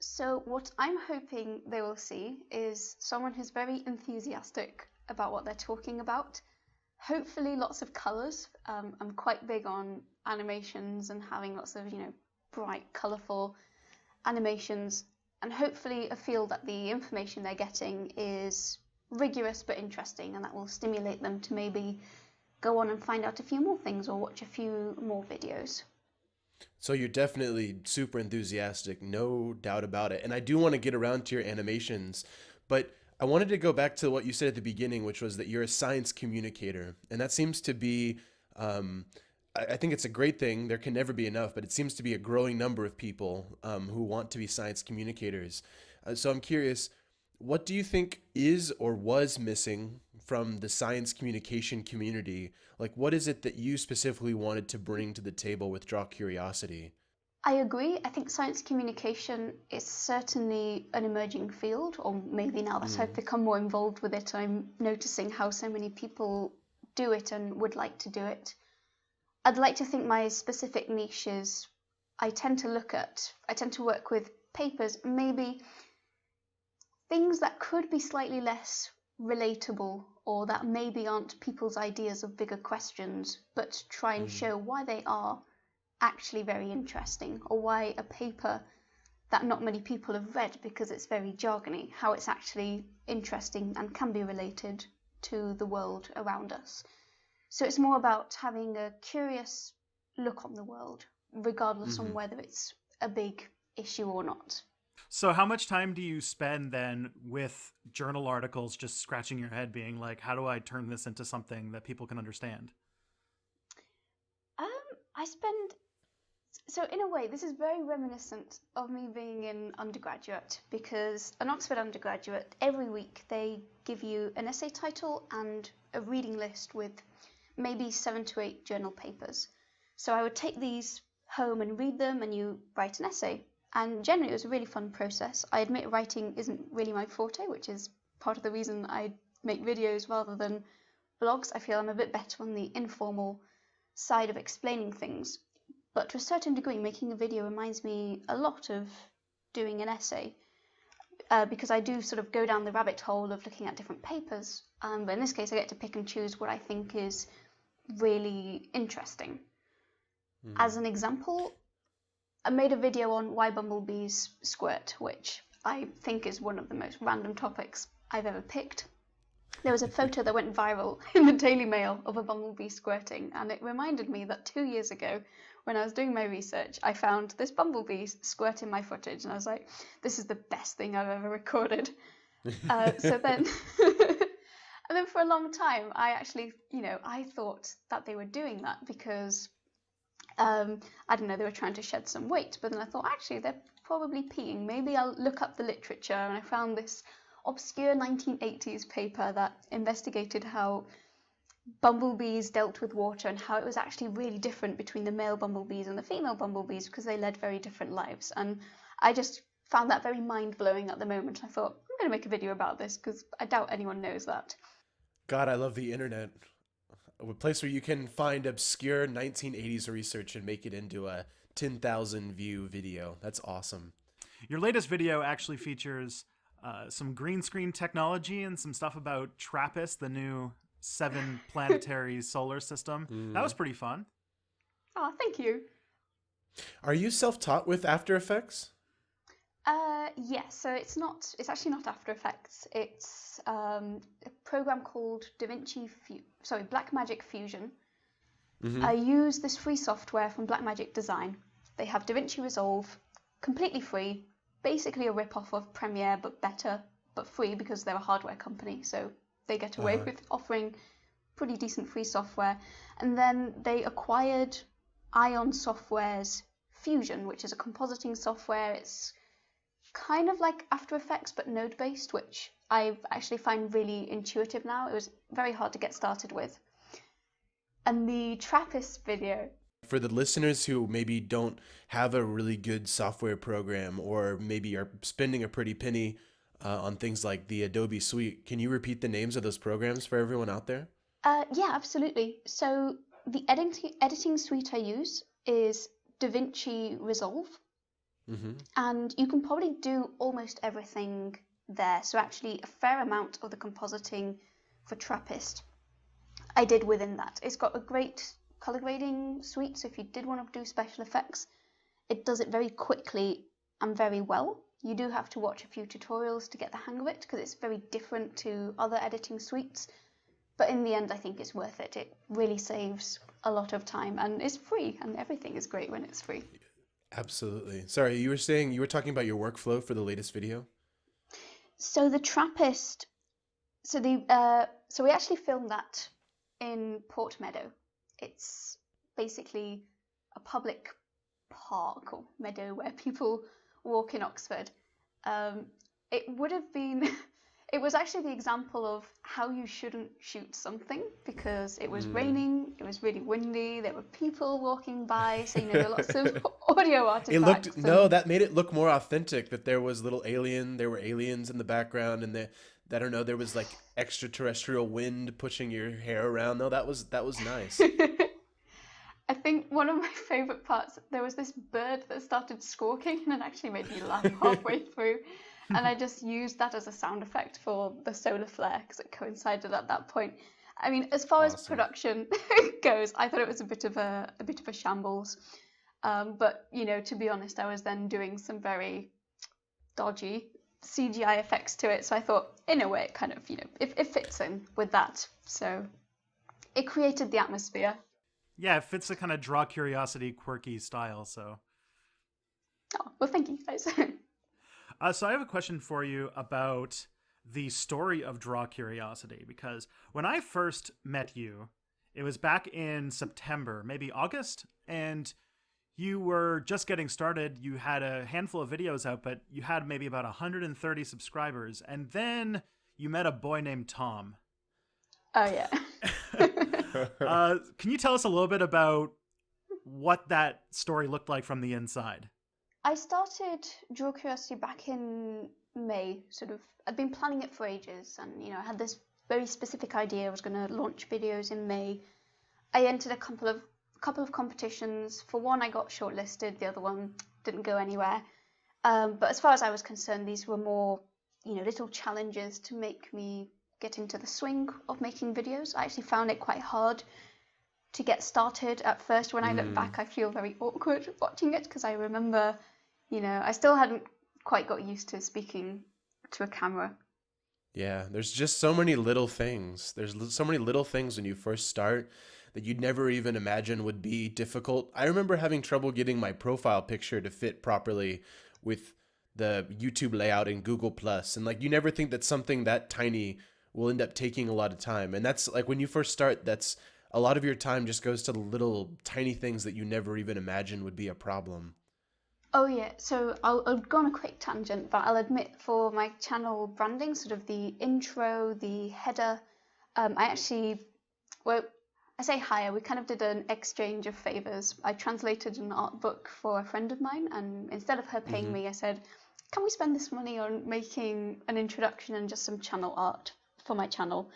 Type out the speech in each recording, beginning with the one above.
So what I'm hoping they will see is someone who's very enthusiastic about what they're talking about. Hopefully lots of colours. I'm quite big on animations and having lots of, bright, colourful animations, and hopefully a feel that the information they're getting is rigorous but interesting, and that will stimulate them to maybe go on and find out a few more things or watch a few more videos. So you're definitely super enthusiastic, no doubt about it. And I do want to get around to your animations, but I wanted to go back to what you said at the beginning, which was that you're a science communicator. And that seems to be, I think it's a great thing. There can never be enough, but it seems to be a growing number of people who want to be science communicators. So I'm curious, what do you think is or was missing from the science communication community? Like, what is it that you specifically wanted to bring to the table with Draw Curiosity? I agree. I think science communication is certainly an emerging field, or maybe now that I've become more involved with it, I'm noticing how so many people do it and would like to do it. I'd like to think my specific niche is I tend to work with papers, maybe things that could be slightly less relatable or that maybe aren't people's ideas of bigger questions, but try and show why they are actually very interesting, or why a paper that not many people have read because it's very jargony, how it's actually interesting and can be related to the world around us. So it's more about having a curious look on the world, regardless on whether it's a big issue or not. So how much time do you spend then with journal articles just scratching your head being like, how do I turn this into something that people can understand? So in a way, this is very reminiscent of me being in undergraduate, because an Oxford undergraduate, every week they give you an essay title and a reading list with maybe 7 to 8 journal papers. So I would take these home and read them, and you write an essay. And generally it was a really fun process. I admit writing isn't really my forte, which is part of the reason I make videos rather than blogs. I feel I'm a bit better on the informal side of explaining things. But to a certain degree, making a video reminds me a lot of doing an essay, because I do sort of go down the rabbit hole of looking at different papers. But in this case, I get to pick and choose what I think is really interesting. As an example, I made a video on why bumblebees squirt, which I think is one of the most random topics I've ever picked. There was a photo that went viral in the Daily Mail of a bumblebee squirting, and it reminded me that 2 years ago, when I was doing my research, I found this bumblebee squirt in my footage, and I was like, this is the best thing I've ever recorded. So then, and then for a long time, I actually, I thought that they were doing that because, I don't know, they were trying to shed some weight, but then I thought, actually, they're probably peeing. Maybe I'll look up the literature, and I found this obscure 1980s paper that investigated how bumblebees dealt with water and how it was actually really different between the male bumblebees and the female bumblebees because they led very different lives. And I just found that very mind-blowing at the moment. I thought, I'm going to make a video about this because I doubt anyone knows that. God, I love the internet. A place where you can find obscure 1980s research and make it into a 10,000 view video. That's awesome. Your latest video actually features some green screen technology and some stuff about TRAPPIST, the new 7 planetary solar system. That was pretty fun. Oh, thank you. Are you self-taught with After Effects? Yes, so it's actually not After Effects. It's a program called Blackmagic Fusion. I use this free software from Blackmagic Design. They have DaVinci Resolve, completely free, basically a rip-off of Premiere, but better, but free because they're a hardware company, so they get away with offering pretty decent free software. And then they acquired Ion Software's Fusion, which is a compositing software. It's kind of like After Effects, but node-based, which I actually find really intuitive now. It was very hard to get started with. And the TRAPPIST video. For the listeners who maybe don't have a really good software program or maybe are spending a pretty penny on things like the Adobe Suite, can you repeat the names of those programs for everyone out there? Yeah, absolutely. So the editing suite I use is DaVinci Resolve. And you can probably do almost everything there. So actually a fair amount of the compositing for Trappist I did within that. It's got a great color grading suite, so if you did want to do special effects, it does it very quickly and very well. You do have to watch a few tutorials to get the hang of it, because it's very different to other editing suites. But in the end, I think it's worth it. It really saves a lot of time, and it's free, and everything is great when it's free. Absolutely. Sorry, you were talking about your workflow for the latest video? So the Trappist, so we actually filmed that in Port Meadow. It's basically a public park or meadow where people walk in Oxford. It would have been, it was actually the example of how you shouldn't shoot something, because it was raining, it was really windy, there were people walking by, so there were lots of audio artifacts. That made it look more authentic, that there were aliens in the background, and I don't know, there was like extraterrestrial wind pushing your hair around. No, that was nice. I think one of my favourite parts, there was this bird that started squawking, and it actually made me laugh halfway through. And I just used that as a sound effect for the solar flare, because it coincided at that point. I mean, as far as production goes, I thought it was a bit of a shambles. But to be honest, I was then doing some very dodgy CGI effects to it, so I thought in a way it kind of it fits in with that, so it created the atmosphere. Yeah, it fits the kind of draw curiosity quirky style. So well, thank you guys. So I have a question for you about the story of Draw Curiosity, because when I first met you, it was back in September, maybe August, and you were just getting started. You had a handful of videos out, but you had maybe about 130 subscribers. And then you met a boy named Tom. Oh, yeah. Can you tell us a little bit about what that story looked like from the inside? I started Draw Curiosity back in May, I'd been planning it for ages, and, I had this very specific idea. I was going to launch videos in May. I entered a couple of competitions. For one, I got shortlisted. The other one didn't go anywhere. But as far as I was concerned, these were more, little challenges to make me get into the swing of making videos. I actually found it quite hard to get started at first. When I look back, I feel very awkward watching it, because I remember, I still hadn't quite got used to speaking to a camera. Yeah, there's just so many little things. There's so many little things when you first start that you'd never even imagine would be difficult. I remember having trouble getting my profile picture to fit properly with the YouTube layout in Google+. And you never think that something that tiny will end up taking a lot of time. And that's when you first start, that's a lot of your time just goes to the little tiny things that you never even imagine would be a problem. Oh yeah, so I'll go on a quick tangent, but I'll admit for my channel branding, the intro, the header, I say hire, we kind of did an exchange of favors. I translated an art book for a friend of mine, and instead of her paying me, I said, can we spend this money on making an introduction and just some channel art for my channel?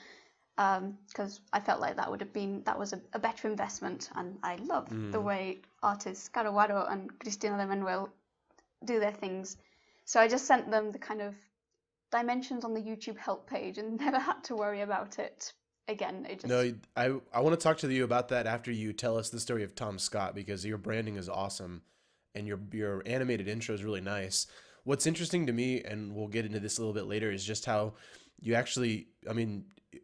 Because I felt like that was a better investment, and I love the way artists Caruaro and Cristina de Manuel do their things. So I just sent them the kind of dimensions on the YouTube help page and never had to worry about it again. No, I want to talk to you about that after you tell us the story of Tom Scott, because your branding is awesome and your animated intro is really nice. What's interesting to me, and we'll get into this a little bit later, is just how you actually,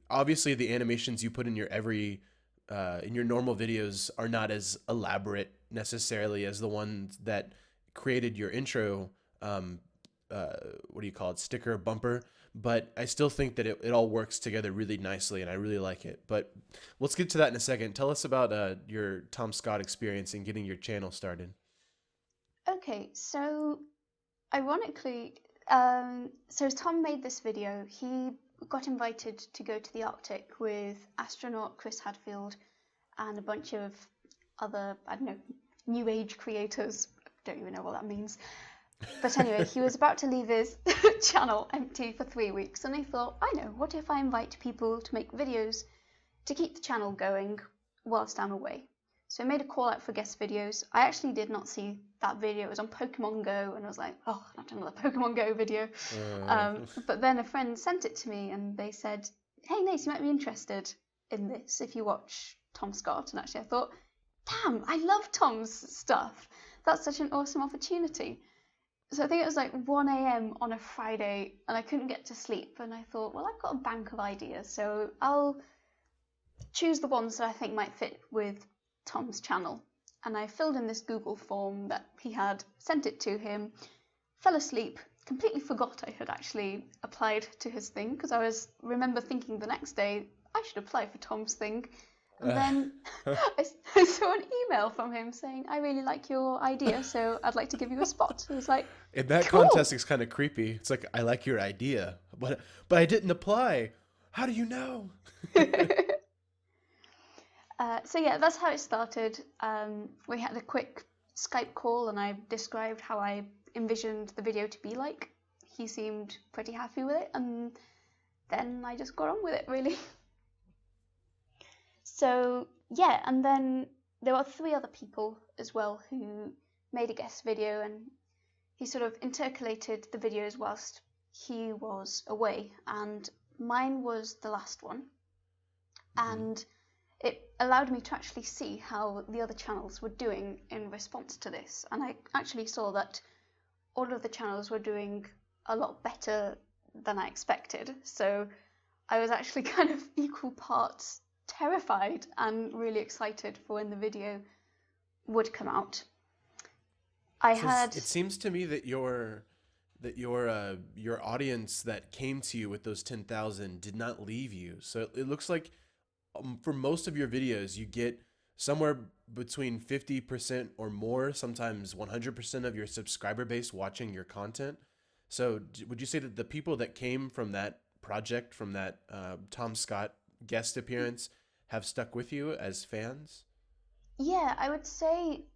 obviously the animations you put in your in your normal videos are not as elaborate necessarily as the ones that created your intro, what do you call it, sticker bumper, but I still think that it all works together really nicely, and I really like it. But let's get to that in a second. Tell us about your Tom Scott experience in getting your channel started. Okay, so ironically, so Tom made this video. He got invited to go to the Arctic with astronaut Chris Hadfield and a bunch of other, new age creators. Don't even know what that means. But anyway, he was about to leave his channel empty for 3 weeks, and I thought, what if I invite people to make videos to keep the channel going whilst I'm away? So I made a call out for guest videos. I actually did not see that video. It was on Pokemon Go, and I was like, oh, not another Pokemon Go video. But then a friend sent it to me, and they said, hey, Nace, you might be interested in this if you watch Tom Scott. And actually I thought, damn, I love Tom's stuff. That's such an awesome opportunity. So I think it was like 1 a.m. on a Friday, and I couldn't get to sleep. And I thought, well, I've got a bank of ideas, so I'll choose the ones that I think might fit with Tom's channel. And I filled in this Google form that he had, sent it to him, fell asleep, completely forgot I had actually applied to his thing, because I remember thinking the next day, I should apply for Tom's thing. And then I saw an email from him saying, I really like your idea, so I'd like to give you a spot. It was like, in that cool. context, it's kind of creepy. It's like, I like your idea, but I didn't apply. How do you know? So yeah, that's how it started. We had a quick Skype call, and I described how I envisioned the video to be like. He seemed pretty happy with it, and then I just got on with it, really. So yeah, and then there were 3 other people as well who made a guest video, and he sort of intercalated the videos whilst he was away, and mine was the last one. And it allowed me to actually see how the other channels were doing in response to this. And I actually saw that all of the channels were doing a lot better than I expected. So I was actually kind of equal parts terrified and really excited for when the video would come out. It seems to me that your audience that came to you with those 10,000 did not leave you. So it looks like for most of your videos, you get somewhere between 50% or more, sometimes 100% of your subscriber base watching your content. So would you say that the people that came from that project, from that Tom Scott guest appearance, have stuck with you as fans? Yeah, I would say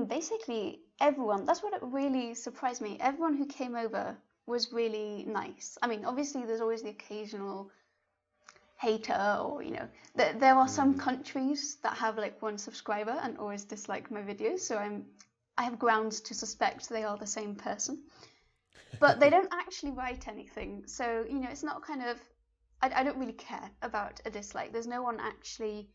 basically everyone. That's what really surprised me. Everyone who came over was really nice. I mean, obviously there's always the occasional hater, or there are some countries that have like 1 subscriber and always dislike my videos, so I have grounds to suspect they are the same person. But they don't actually write anything, so it's not kind of, I don't really care about a dislike. There's no one actually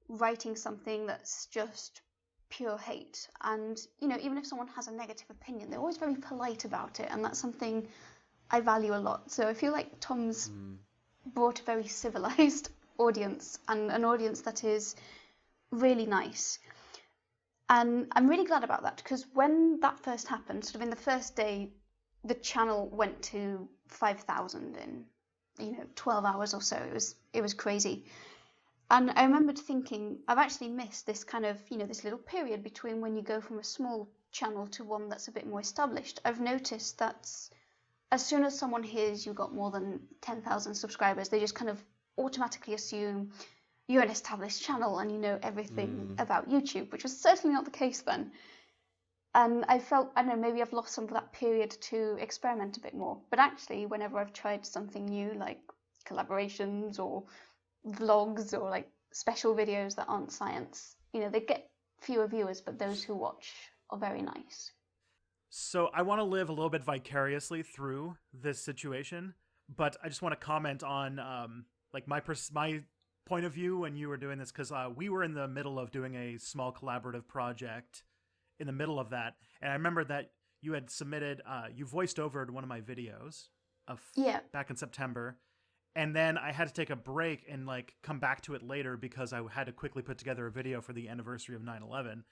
writing something that's just pure hate. And even if someone has a negative opinion, they're always very polite about it, and that's something I value a lot. So I feel like Tom's brought a very civilized audience, and an audience that is really nice. And I'm really glad about that, because when that first happened, sort of in the first day, the channel went to 5,000 in 12 hours or so. It was crazy. And I remembered thinking, I've actually missed this kind of, this little period between when you go from a small channel to one that's a bit more established. I've noticed that as soon as someone hears you got more than 10,000 subscribers, they just kind of automatically assume you're an established channel and you know everything about YouTube, which was certainly not the case then. And I felt, I don't know, maybe I've lost some of that period to experiment a bit more. But actually, whenever I've tried something new, like collaborations or vlogs or like special videos that aren't science, they get fewer viewers, but those who watch are very nice. So I want to live a little bit vicariously through this situation, but I just want to comment on my point of view when you were doing this, because we were in the middle of doing a small collaborative project in the middle of that, and I remember that you had submitted, you voiced over one of my videos back in September, and then I had to take a break and come back to it later because I had to quickly put together a video for the anniversary of 9/11,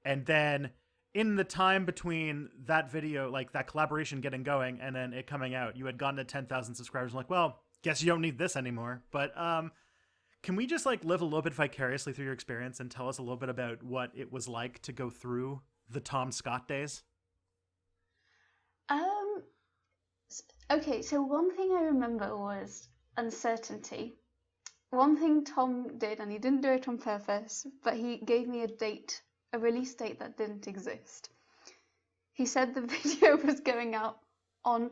and then in the time between that video, that collaboration getting going and then it coming out, you had gotten to 10,000 subscribers. I'm like, well, guess you don't need this anymore. But can we just live a little bit vicariously through your experience and tell us a little bit about what it was like to go through the Tom Scott days? Okay, so one thing I remember was uncertainty. One thing Tom did, and he didn't do it on purpose, but he gave me a release date that didn't exist. He said the video was going out on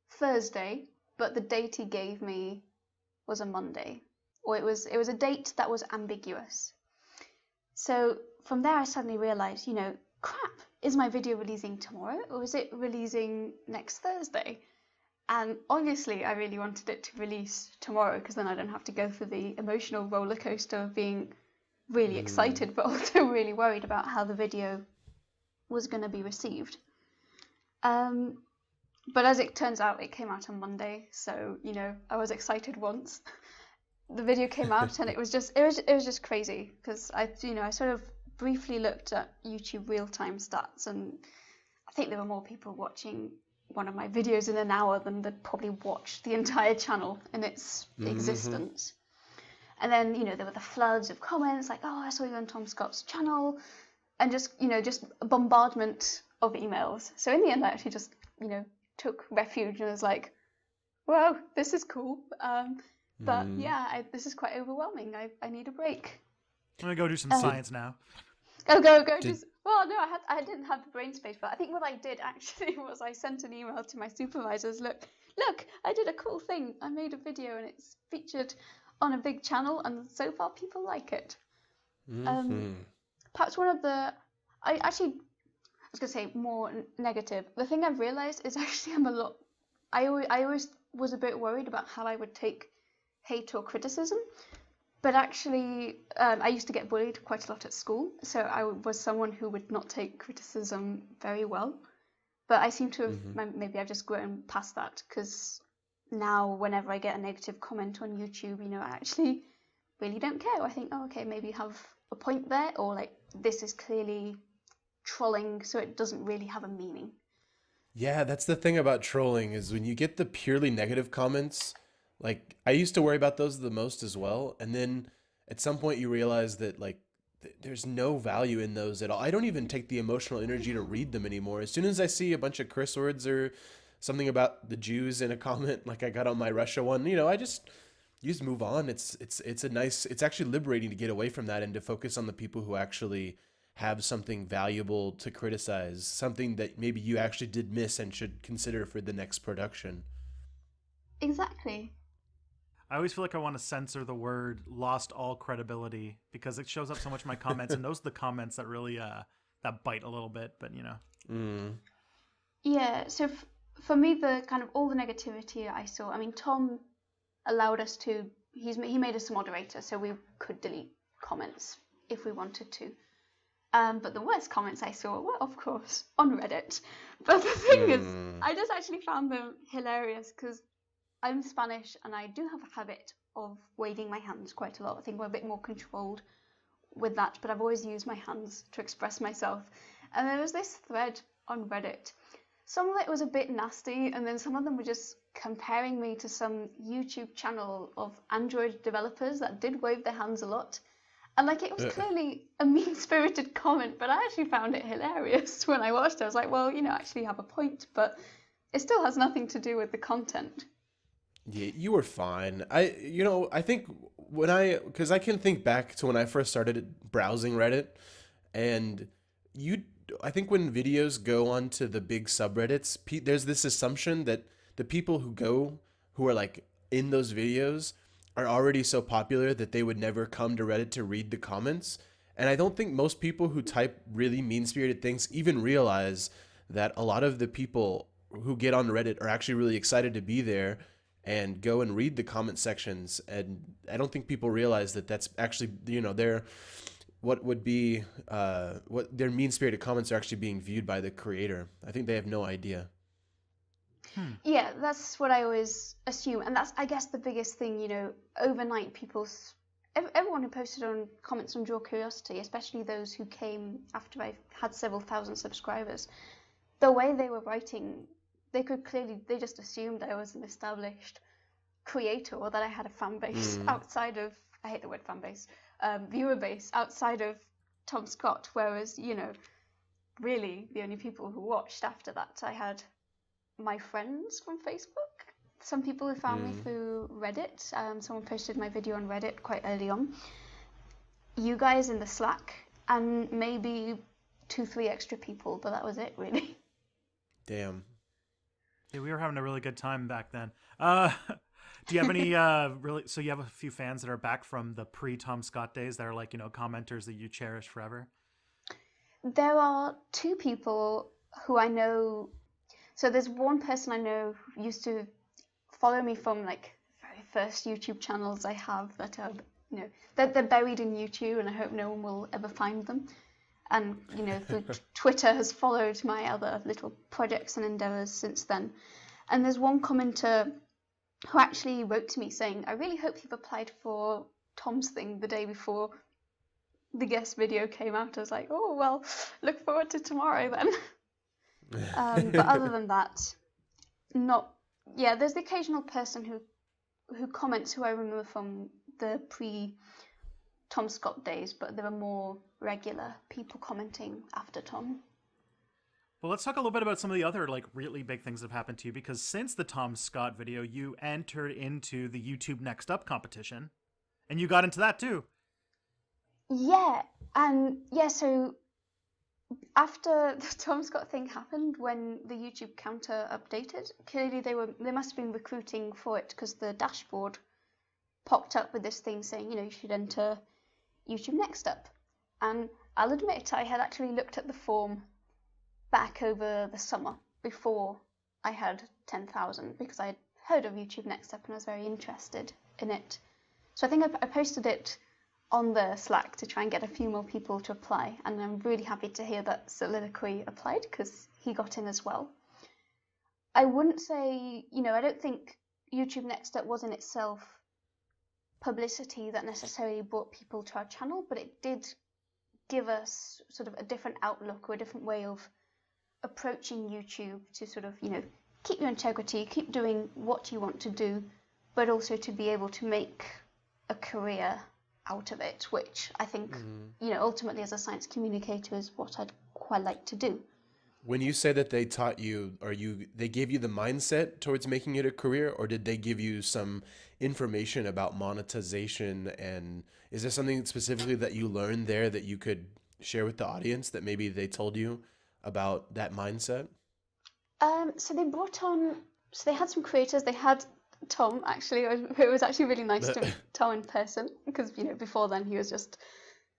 Thursday, but the date he gave me was a Monday. Or it was a date that was ambiguous. So from there, I suddenly realized, crap, is my video releasing tomorrow or is it releasing next Thursday? And obviously, I really wanted it to release tomorrow because then I don't have to go through the emotional roller coaster of being really excited, but also really worried about how the video was going to be received. But as it turns out, it came out on Monday, so I was excited once. The video came out, and it was just crazy because I sort of briefly looked at YouTube real-time stats, and I think there were more people watching one of my videos in an hour than that probably watched the entire channel in its existence. And then there were the floods of comments like, "Oh, I saw you on Tom Scott's channel," and just a bombardment of emails. So in the end, I actually just took refuge and was like, "Wow, this is cool." But yeah, this is quite overwhelming. I need a break. I'm gonna go do some science now. Oh, go. Well, no, I didn't have the brain space, but I think what I did actually was I sent an email to my supervisors. Look, I did a cool thing. I made a video and it's featured on a big channel, and so far people like it. Perhaps one of the, I was gonna say more negative. The thing I've realized is actually I always was a bit worried about how I would take hate or criticism. But actually, I used to get bullied quite a lot at school, so I was someone who would not take criticism very well. But I seem to have, maybe I've just grown past that, because now whenever I get a negative comment on YouTube, I actually really don't care. I think, oh, okay, maybe you have a point there, or like, this is clearly trolling, so it doesn't really have a meaning. Yeah, that's the thing about trolling is when you get the purely negative comments, like I used to worry about those the most as well. And then at some point you realize that like there's no value in those at all. I don't even take the emotional energy to read them anymore. As soon as I see a bunch of curse words or something about the Jews in a comment, like I got on my Russia one, I just move on. It's actually liberating to get away from that and to focus on the people who actually have something valuable to criticize, something that maybe you actually did miss and should consider for the next production. Exactly. I always feel like I want to censor the word "lost all credibility" because it shows up so much in my comments, and those are the comments that really that bite a little bit. But Yeah. So for me, the kind of all the negativity I saw. I mean, Tom allowed us to. He made us a moderator, so we could delete comments if we wanted to. But the worst comments I saw were, of course, on Reddit. But the thing is, I just actually found them hilarious because I'm Spanish and I do have a habit of waving my hands quite a lot. I think we're a bit more controlled with that, but I've always used my hands to express myself. And there was this thread on Reddit. Some of it was a bit nasty, and then some of them were just comparing me to some YouTube channel of Android developers that did wave their hands a lot. And like it was clearly a mean-spirited comment, but I actually found it hilarious when I watched it. I was like, well, actually you have a point, but it still has nothing to do with the content. Yeah, you were fine. I think because I can think back to when I first started browsing Reddit, and I think when videos go onto the big subreddits, there's this assumption that the people who are like in those videos are already so popular that they would never come to Reddit to read the comments. And I don't think most people who type really mean-spirited things even realize that a lot of the people who get on Reddit are actually really excited to be there and go and read the comment sections. And I don't think people realize that that's actually, their mean-spirited comments are actually being viewed by the creator. I think they have no idea. Yeah, that's what I always assume, and that's, I guess, the biggest thing. Overnight, everyone who posted on comments on Draw Curiosity, especially those who came after I had several thousand subscribers, the way they were writing, they just assumed I was an established creator or that I had a fan base outside of, I hate the word fan base, viewer base outside of Tom Scott, whereas really the only people who watched after that, I had my friends from Facebook, some people who found me through Reddit. Someone posted my video on Reddit quite early on. You guys in the Slack, and maybe 2-3 extra people, but that was it, really. Damn. Yeah, we were having a really good time back then. Do you have any really? So you have a few fans that are back from the pre-Tom Scott days that are like, commenters that you cherish forever? There are two people who I know. So there's one person I know who used to follow me from like very first YouTube channels I have that are, they're buried in YouTube, and I hope no one will ever find them. And through Twitter has followed my other little projects and endeavors since then. And there's one commenter who actually wrote to me saying, "I really hope you've applied for Tom's thing the day before the guest video came out." I was like, "Oh well, look forward to tomorrow then." But other than that, not. Yeah, there's the occasional person who comments who I remember from the pre-Tom Scott days, but there are more regular people commenting after Tom. Well, let's talk a little bit about some of the other like really big things that have happened to you, because since the Tom Scott video, you entered into the YouTube Next Up competition, and you got into that too. Yeah, and so after the Tom Scott thing happened, when the YouTube counter updated, clearly they must have been recruiting for it, because the dashboard popped up with this thing saying, you should enter YouTube Next Up. And I'll admit, I had actually looked at the form back over the summer before I had 10,000, because I had heard of YouTube Next Up and I was very interested in it. So I think I posted it on the Slack to try and get a few more people to apply, and I'm really happy to hear that Soliloquy applied, because he got in as well. I wouldn't say, I don't think YouTube Next Up was in itself publicity that necessarily brought people to our channel, but it did give us sort of a different outlook or a different way of approaching YouTube to sort of, keep your integrity, keep doing what you want to do, but also to be able to make a career out of it, which I think, ultimately as a science communicator is what I'd quite like to do. When you say that they taught you, they gave you the mindset towards making it a career, or did they give you some information about monetization? And is there something specifically that you learned there that you could share with the audience that maybe they told you about that mindset? So they brought on, they had some creators. They had Tom, actually. It was actually really nice to meet Tom in person, because, before then he was just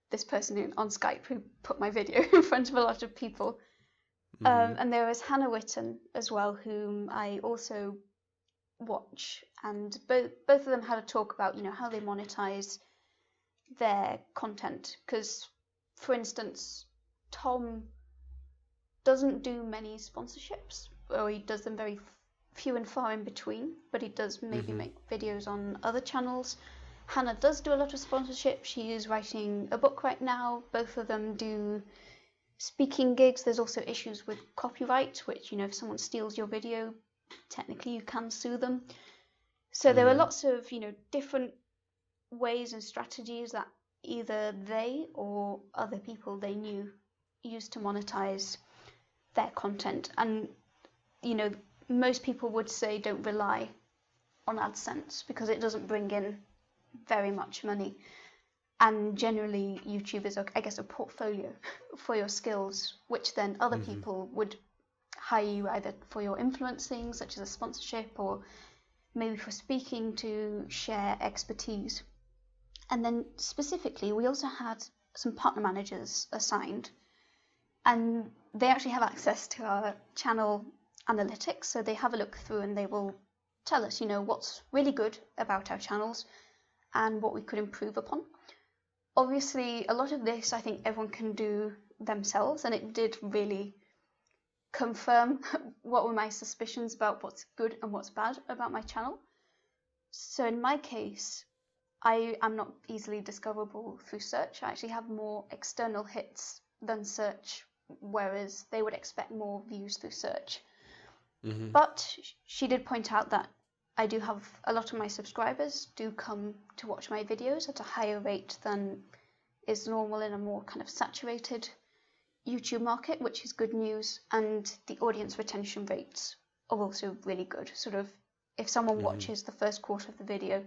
this person on Skype who put my video in front of a lot of people. And there was Hannah Witten as well, whom I also watch, and both of them had a talk about, how they monetize their content. Because, for instance, Tom doesn't do many sponsorships, or he does them very few and far in between, but he does maybe make videos on other channels. Hannah does do a lot of sponsorship. She is writing a book right now. Both of them do speaking gigs. There's also issues with copyright, which, if someone steals your video, technically you can sue them. So there are lots of, different ways and strategies that either they or other people they knew used to monetize their content. And, most people would say don't rely on AdSense, because it doesn't bring in very much money. And generally, YouTube is, I guess, a portfolio for your skills, which then other people would hire you either for your influencing, such as a sponsorship, or maybe for speaking to share expertise. And then specifically, we also had some partner managers assigned, and they actually have access to our channel analytics. So they have a look through and they will tell us, what's really good about our channels and what we could improve upon. Obviously, a lot of this I think everyone can do themselves, and it did really confirm what were my suspicions about what's good and what's bad about my channel. So in my case, I am not easily discoverable through search. I actually have more external hits than search, whereas they would expect more views through search. But she did point out that I do have a lot of my subscribers do come to watch my videos at a higher rate than is normal in a more kind of saturated YouTube market, which is good news. And the audience retention rates are also really good. Sort of, if someone watches the first quarter of the video,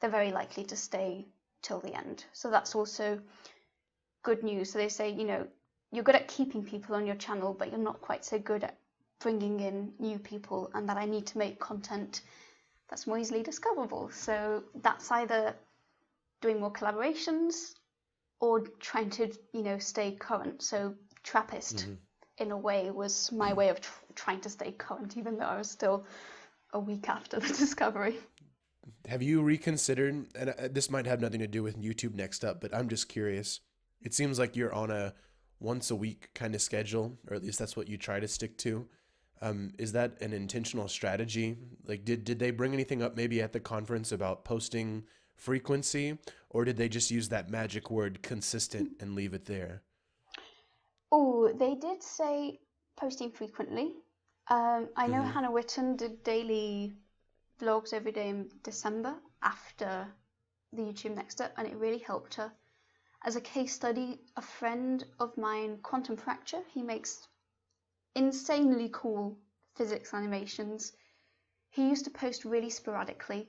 they're very likely to stay till the end. So that's also good news. So they say, you're good at keeping people on your channel, but you're not quite so good at bringing in new people, and that I need to make content that's more easily discoverable. So that's either doing more collaborations or trying to, stay current. So Trappist, in a way, was my way of trying to stay current, even though I was still a week after the discovery. Have you reconsidered, and this might have nothing to do with YouTube Next Up, but I'm just curious. It seems like you're on a once a week kind of schedule, or at least that's what you try to stick to. Is that an intentional strategy? Like, did they bring anything up maybe at the conference about posting frequency, or did they just use that magic word consistent and leave it there? Oh, they did say posting frequently. I know Hannah Witten did daily vlogs every day in December after the YouTube Next Up, and it really helped her. As a case study, a friend of mine, Quantum Fracture, he makes insanely cool physics animations. He used to post really sporadically,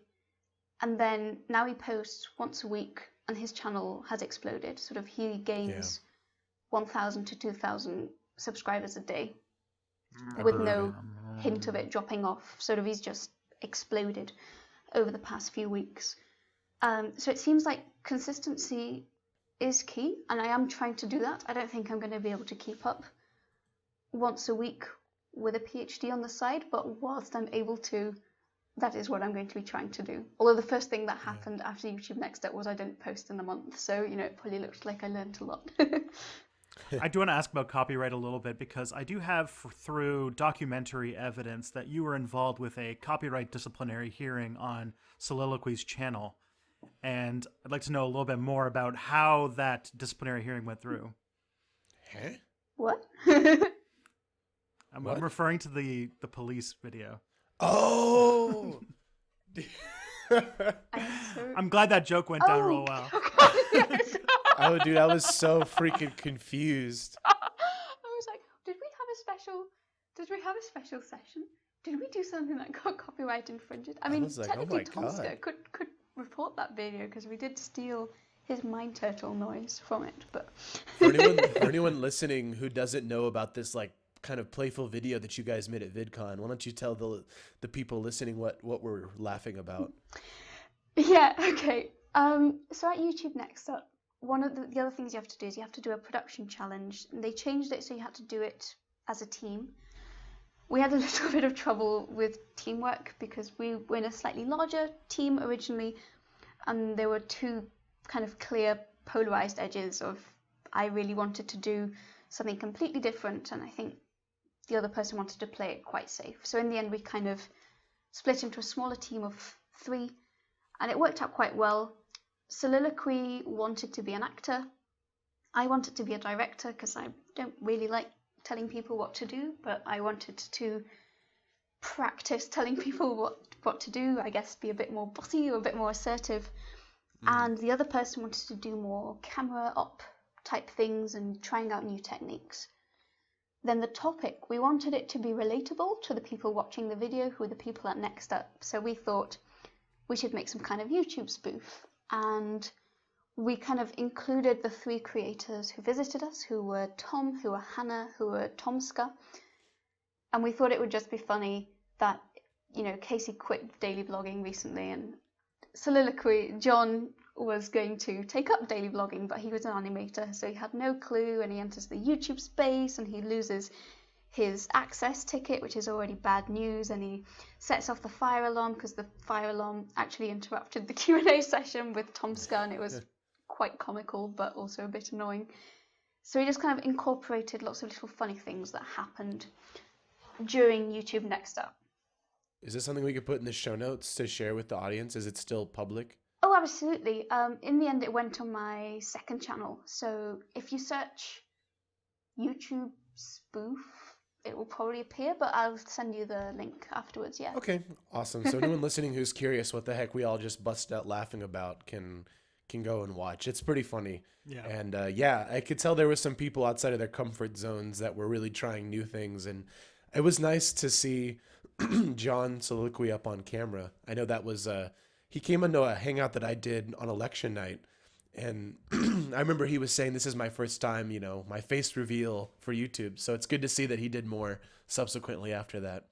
and then now he posts once a week, and his channel has exploded. Sort of, he gains 1,000 to 2,000 subscribers a day with no hint of it dropping off. Sort of, he's just exploded over the past few weeks. So it seems like consistency is key, and I am trying to do that. I don't think I'm going to be able to keep up once a week with a PhD on the side, but whilst I'm able to, that is what I'm going to be trying to do. Although the first thing that happened after YouTube Next Up was I didn't post in a month, so it probably looked like I learned a lot. I do want to ask about copyright a little bit, because I do have through documentary evidence that you were involved with a copyright disciplinary hearing on Soliloquy's channel. And I'd like to know a little bit more about how that disciplinary hearing went through. Huh? What? I'm referring to the police video. Oh! I'm glad that joke went down real well. Oh, dude, I was so freaking confused. I was like, did we have a special session? Did we do something that got copyright infringed? I mean, was like, technically oh my Tomska God. could report that video because we did steal his mind turtle noise from it. But For anyone listening who doesn't know about this, like, kind of playful video that you guys made at VidCon, why don't you tell the people listening what we're laughing about? Yeah, okay. So at YouTube Next Up, one of the other things you have to do is you have to do a production challenge. And they changed it so you had to do it as a team. We had a little bit of trouble with teamwork because we were in a slightly larger team originally, and there were two kind of clear polarized edges of I really wanted to do something completely different, and I think the other person wanted to play it quite safe. So in the end, we kind of split into a smaller team of 3, and it worked out quite well. Soliloquy wanted to be an actor. I wanted to be a director because I don't really like telling people what to do, but I wanted to practice telling people what to do, I guess be a bit more bossy or a bit more assertive. And the other person wanted to do more camera op type things and trying out new techniques. Then the topic, we wanted it to be relatable to the people watching the video who are the people at Next Up. So we thought we should make some kind of YouTube spoof. And we kind of included the 3 creators who visited us, who were Tom, who were Hannah, who were Tomska. And we thought it would just be funny that, Casey quit daily vlogging recently, and Soliloquy, John was going to take up daily vlogging, but he was an animator, so he had no clue, and he enters the YouTube space and he loses his access ticket, which is already bad news, and he sets off the fire alarm because the fire alarm actually interrupted the Q&A session with Tomska, and it was quite comical but also a bit annoying. So he just kind of incorporated lots of little funny things that happened during YouTube Next Up. Is this something we could put in the show notes to share with the audience? Is it still public? Oh, absolutely. In the end, it went on my second channel. So if you search YouTube spoof, it will probably appear, but I'll send you the link afterwards, yeah. Okay, awesome. So anyone listening who's curious what the heck we all just busted out laughing about can go and watch. It's pretty funny. Yeah. And I could tell there was some people outside of their comfort zones that were really trying new things. And it was nice to see John Soliloquy up on camera. I know that was, he came into a hangout that I did on election night. And I remember he was saying, this is my first time, my face reveal for YouTube. So it's good to see that he did more subsequently after that.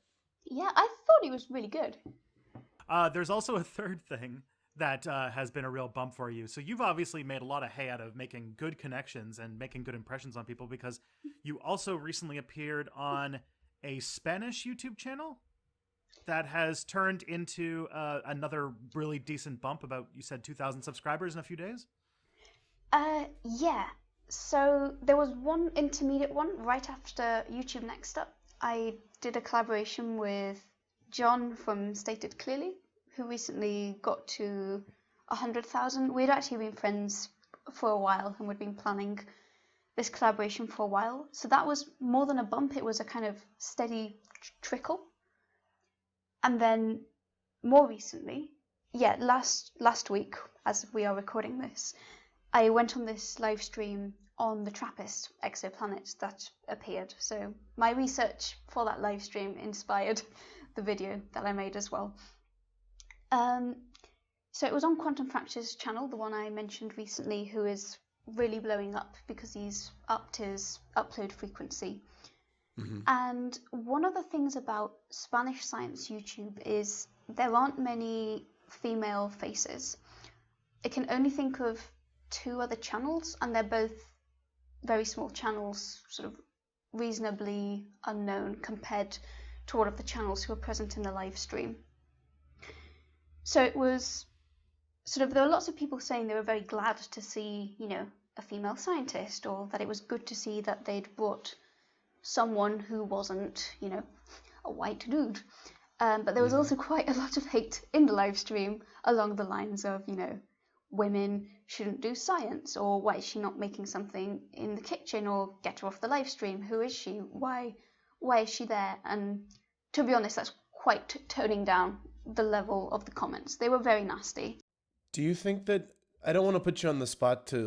Yeah, I thought he was really good. There's also a third thing that has been a real bump for you. So you've obviously made a lot of hay out of making good connections and making good impressions on people, because you also recently appeared on a Spanish YouTube channel that has turned into another really decent bump. About, you said 2,000 subscribers in a few days? Yeah. So there was one intermediate one right after YouTube Next Up. I did a collaboration with John from Stated Clearly, who recently got to 100,000. We'd actually been friends for a while and we'd been planning this collaboration for a while. So that was more than a bump, it was a kind of steady trickle. And then more recently, last week, as we are recording this, I went on this live stream on the TRAPPIST exoplanet that appeared. So my research for that live stream inspired the video that I made as well. So it was on Quantum Fracture's channel, the one I mentioned recently, who is really blowing up because he's upped his upload frequency. And one of the things about Spanish science YouTube is there aren't many female faces. I can only think of 2 other channels, and they're both very small channels, sort of reasonably unknown compared to all of the channels who are present in the live stream. So it was sort of, there were lots of people saying they were very glad to see, a female scientist, or that it was good to see that they'd brought someone who wasn't, a white dude. But there was also quite a lot of hate in the live stream along the lines of, women shouldn't do science, or why is she not making something in the kitchen, or get her off the live stream, who is she, why is she there? And to be honest, that's quite toning down the level of the comments. They were very nasty. Do you think that, I don't want to put you on the spot to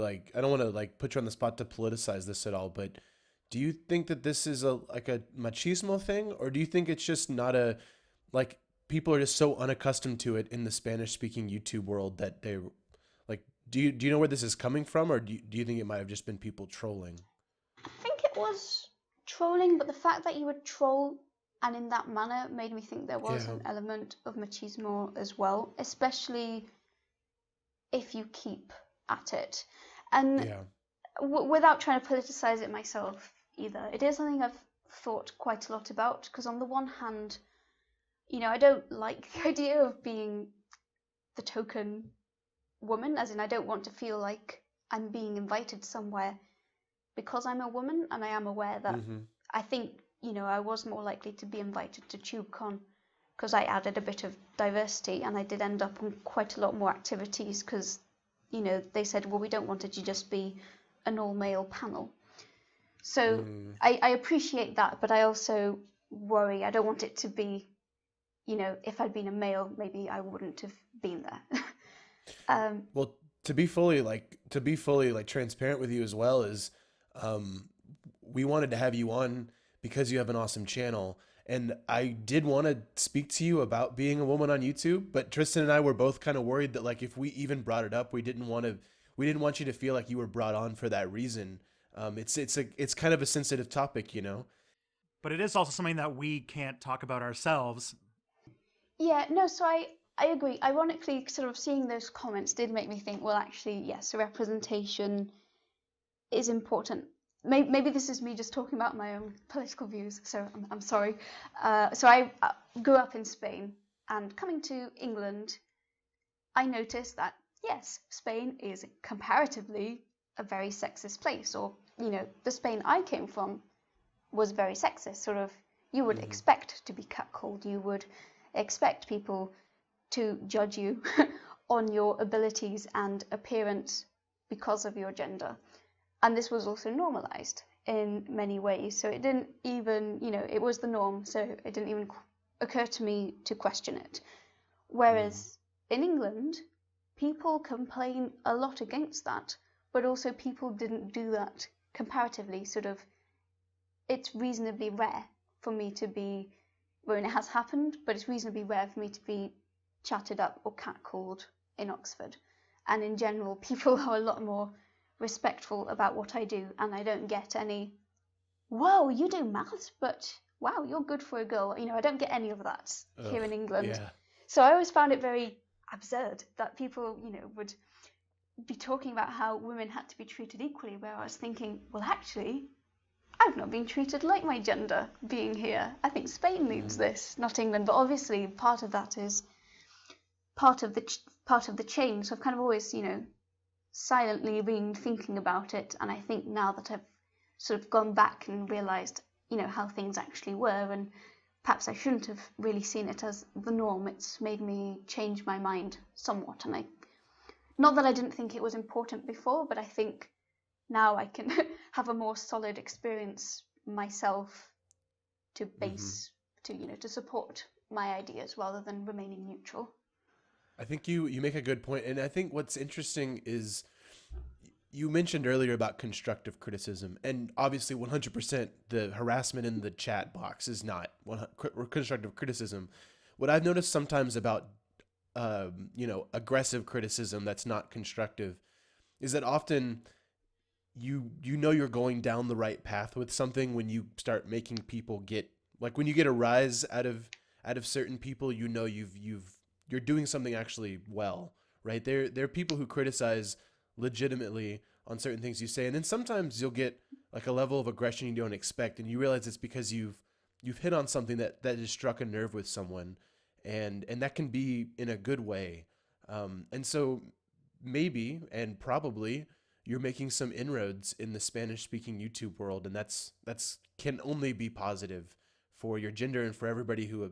put you on the spot to politicize this at all, but do you think that this is a machismo thing, or do you think it's just not people are just so unaccustomed to it in the Spanish speaking YouTube world that they do you know where this is coming from, or do you think it might have just been people trolling? I think it was trolling, but the fact that you would troll and in that manner made me think there was an element of machismo as well, especially if you keep at it. And without trying to politicize it myself either, it is something I've thought quite a lot about, because on the one hand, I don't like the idea of being the token woman, as in I don't want to feel like I'm being invited somewhere because I'm a woman, and I am aware that I think, I was more likely to be invited to TubeCon because I added a bit of diversity, and I did end up on quite a lot more activities because, they said, well, we don't want it to just be an all-male panel. So I appreciate that, but I also worry, I don't want it to be, if I'd been a male, maybe I wouldn't have been there. Well, to be fully transparent with you as well, is we wanted to have you on because you have an awesome channel, and I did want to speak to you about being a woman on YouTube, but Tristan and I were both kind of worried that if we even brought it up, we didn't want you to feel like you were brought on for that reason. It's kind of a sensitive topic, But it is also something that we can't talk about ourselves. Yeah, no, so I agree. Ironically, sort of seeing those comments did make me think, well, actually, yes, representation is important. Maybe this is me just talking about my own political views, so I'm sorry. So I grew up in Spain, and coming to England, I noticed that, yes, Spain is comparatively a very sexist place, or, the Spain I came from was very sexist. Sort of, you would expect to be catcalled, you would expect people to judge you on your abilities and appearance because of your gender. And this was also normalized in many ways. So it didn't even, it was the norm. So it didn't even occur to me to question it. Whereas in England, people complain a lot against that, but also people didn't do that comparatively. Sort of, it's reasonably rare for me to be, well, it has happened, but it's reasonably rare for me to be chatted up or catcalled in Oxford. And in general, people are a lot more respectful about what I do, and I don't get any, whoa, you do maths, but wow, you're good for a girl. I don't get any of that here in England. So I always found it very absurd that people, would be talking about how women had to be treated equally, where I was thinking, well, actually, I've not been treated like my gender being here. I think Spain needs this, not England. But obviously, part of that is part of the change. So I've kind of always, silently been thinking about it. And I think now that I've sort of gone back and realised, how things actually were, and perhaps I shouldn't have really seen it as the norm, it's made me change my mind somewhat. And not that I didn't think it was important before, but I think now I can have a more solid experience myself to base, to support my ideas rather than remaining neutral. I think you make a good point. And I think what's interesting is you mentioned earlier about constructive criticism, and obviously 100% the harassment in the chat box is not constructive criticism. What I've noticed sometimes about, aggressive criticism that's not constructive is that often you're going down the right path with something when you start making people get, like when you get a rise out of certain people, you're doing something actually well, right? There are people who criticize legitimately on certain things you say, and then sometimes you'll get like a level of aggression you don't expect, and you realize it's because you've hit on something that has struck a nerve with someone, and that can be in a good way. And so maybe and probably you're making some inroads in the Spanish-speaking YouTube world, and that's can only be positive for your gender and for everybody who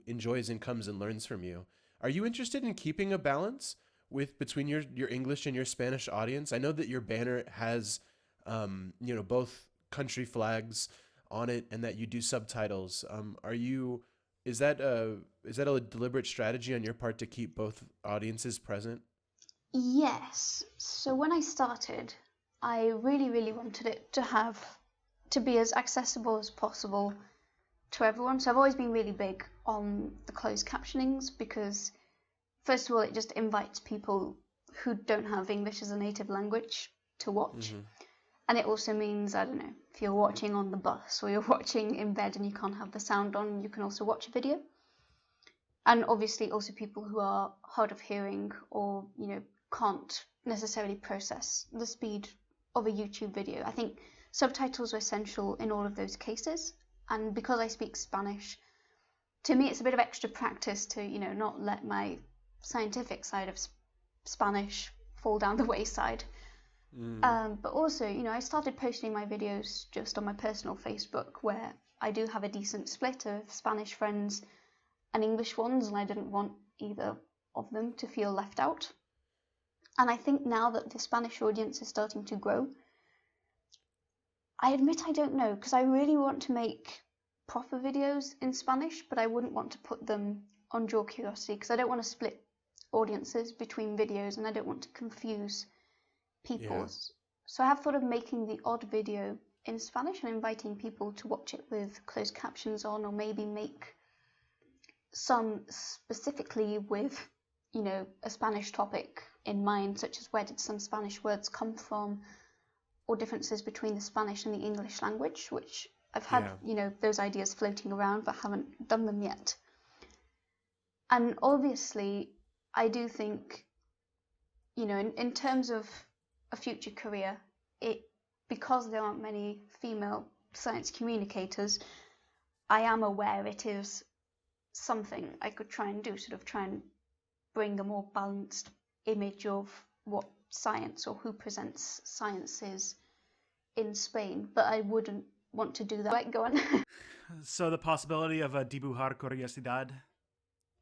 enjoys and comes and learns from you. Are you interested in keeping a balance between your English and your Spanish audience? I know that your banner has both country flags on it, and that you do subtitles. Is that a deliberate strategy on your part to keep both audiences present? Yes. So when I started, I really, really wanted it to be as accessible as possible to everyone. So I've always been really big on the closed captionings because, first of all, it just invites people who don't have English as a native language to watch. And it also means, I don't know, if you're watching on the bus or you're watching in bed and you can't have the sound on, you can also watch a video. And obviously also people who are hard of hearing or, can't necessarily process the speed of a YouTube video. I think subtitles are essential in all of those cases. And because I speak Spanish, to me it's a bit of extra practice to, not let my scientific side of Spanish fall down the wayside. But also, I started posting my videos just on my personal Facebook, where I do have a decent split of Spanish friends and English ones, and I didn't want either of them to feel left out. And I think now that the Spanish audience is starting to grow, I admit I don't know, because I really want to make proper videos in Spanish, but I wouldn't want to put them on Draw Curiosity, because I don't want to split audiences between videos, and I don't want to confuse people. Yeah. So I have thought of making the odd video in Spanish and inviting people to watch it with closed captions on, or maybe make some specifically with, a Spanish topic in mind, such as where did some Spanish words come from, or differences between the Spanish and the English language, which I've had, those ideas floating around, but haven't done them yet. And obviously, I do think, in terms of a future career, because there aren't many female science communicators, I am aware it is something I could try and do, try and bring a more balanced image of what science or who presents science is in Spain, but I wouldn't want to do that. Right, go on. So the possibility of a dibujar curiosidad?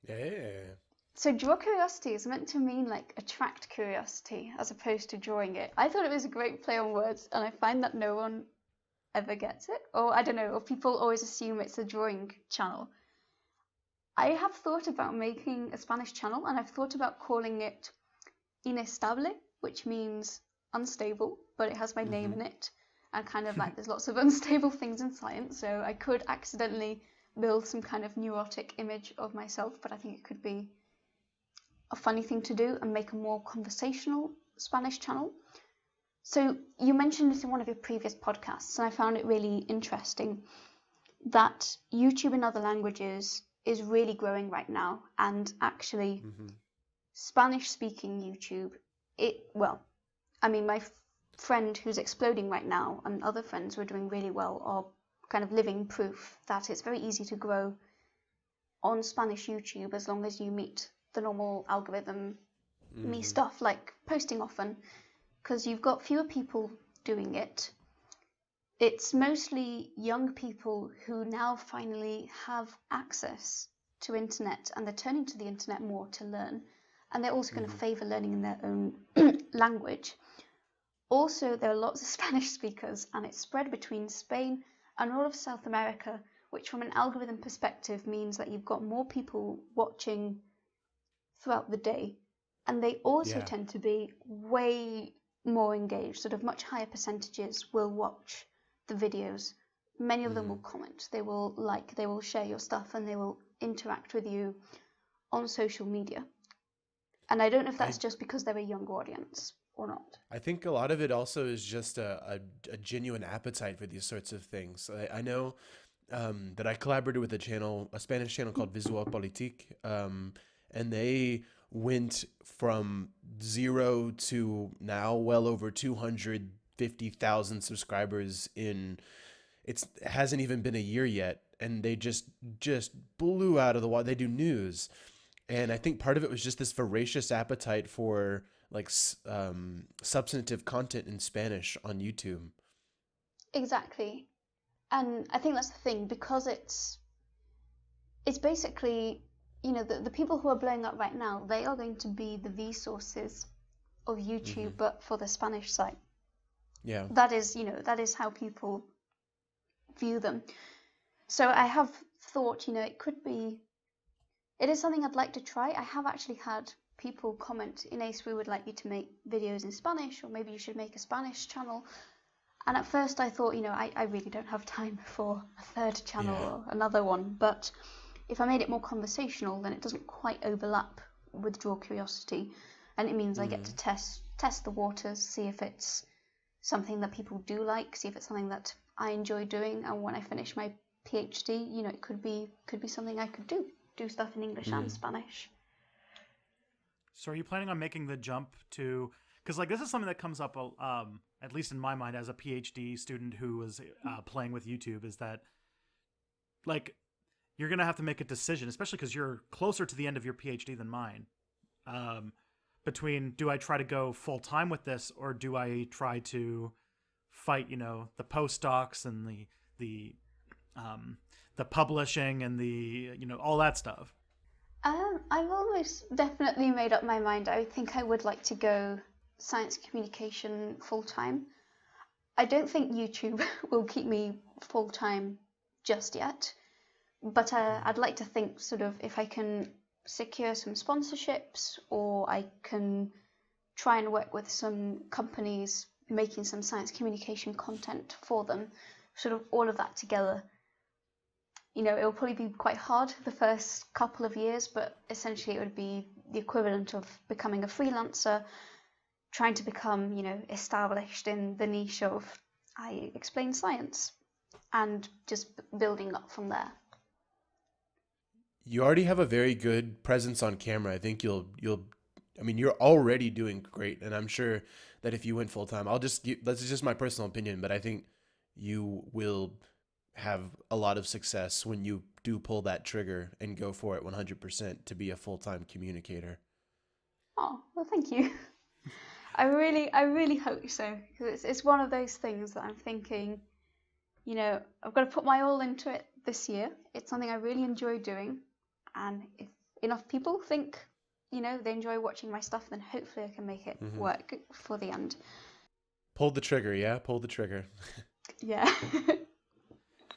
Yeah. So draw curiosity is meant to mean like attract curiosity as opposed to drawing it. I thought it was a great play on words, and I find that no one ever gets it, or I don't know, or people always assume it's a drawing channel. I have thought about making a Spanish channel, and I've thought about calling it Inestable, which means unstable, but it has my name in it, and kind of like there's lots of unstable things in science, so I could accidentally build some kind of neurotic image of myself, but I think it could be a funny thing to do and make a more conversational Spanish channel. So you mentioned it in one of your previous podcasts, and I found it really interesting that YouTube in other languages is really growing right now, and actually Mm-hmm. Spanish-speaking YouTube, my friend who's exploding right now and other friends who are doing really well are kind of living proof that it's very easy to grow on Spanish YouTube as long as you meet the normal algorithm me stuff like posting often, because you've got fewer people doing it. It's mostly young people who now finally have access to internet, and they're turning to the internet more to learn, and they're also going to favour learning in their own language. Also, there are lots of Spanish speakers, and it's spread between Spain and all of South America, which from an algorithm perspective means that you've got more people watching throughout the day, and they also Yeah. tend to be way more engaged, sort of much higher percentages will watch the videos. Many of them will comment, they will like, they will share your stuff, and they will interact with you on social media. And I don't know if that's just because they're a young audience or not. I think a lot of it also is just a genuine appetite for these sorts of things. I know that I collaborated with a Spanish channel called Visual Politique, and they went from 0 to now well over 250,000 subscribers it hasn't even been a year yet, and they just blew out of the water. They do news, and I think part of it was just this voracious appetite for like substantive content in Spanish on YouTube. Exactly. And I think that's the thing, because it's basically, the people who are blowing up right now, they are going to be the Vsauces of YouTube, but for the Spanish side. Yeah. That is how people view them. So I have thought, it is something I'd like to try. I have actually had people comment, Inés, we would like you to make videos in Spanish, or maybe you should make a Spanish channel. And at first I thought, I really don't have time for a third channel or another one. But if I made it more conversational, then it doesn't quite overlap with Draw Curiosity. And it means I get to test the waters, see if it's something that people do like, see if it's something that I enjoy doing. And when I finish my PhD, it could be something I could do stuff in English and Spanish. So are you planning on making the jump to, because like this is something that comes up at least in my mind as a PhD student who was playing with YouTube, is that like you're gonna have to make a decision, especially because you're closer to the end of your PhD than mine, between do I try to go full time with this, or do I try to fight the postdocs and the publishing and the all that stuff. I've almost definitely made up my mind. I think I would like to go science communication full-time. I don't think YouTube will keep me full-time just yet, but I'd like to think sort of if I can secure some sponsorships, or I can try and work with some companies making some science communication content for them, sort of all of that together. It'll probably be quite hard the first couple of years, but essentially it would be the equivalent of becoming a freelancer, trying to become, established in the niche of I explain science, and just building up from there. You already have a very good presence on camera. I think you're already doing great, and I'm sure that if you went full time, that's just my personal opinion, but I think you will have a lot of success when you do pull that trigger and go for it 100% to be a full-time communicator. Oh, well, thank you. I really hope so, because it's one of those things that I'm thinking, I've got to put my all into it this year. It's something I really enjoy doing, and if enough people think, they enjoy watching my stuff, then hopefully I can make it work for the end. Pull the trigger, yeah? Pull the trigger. Yeah.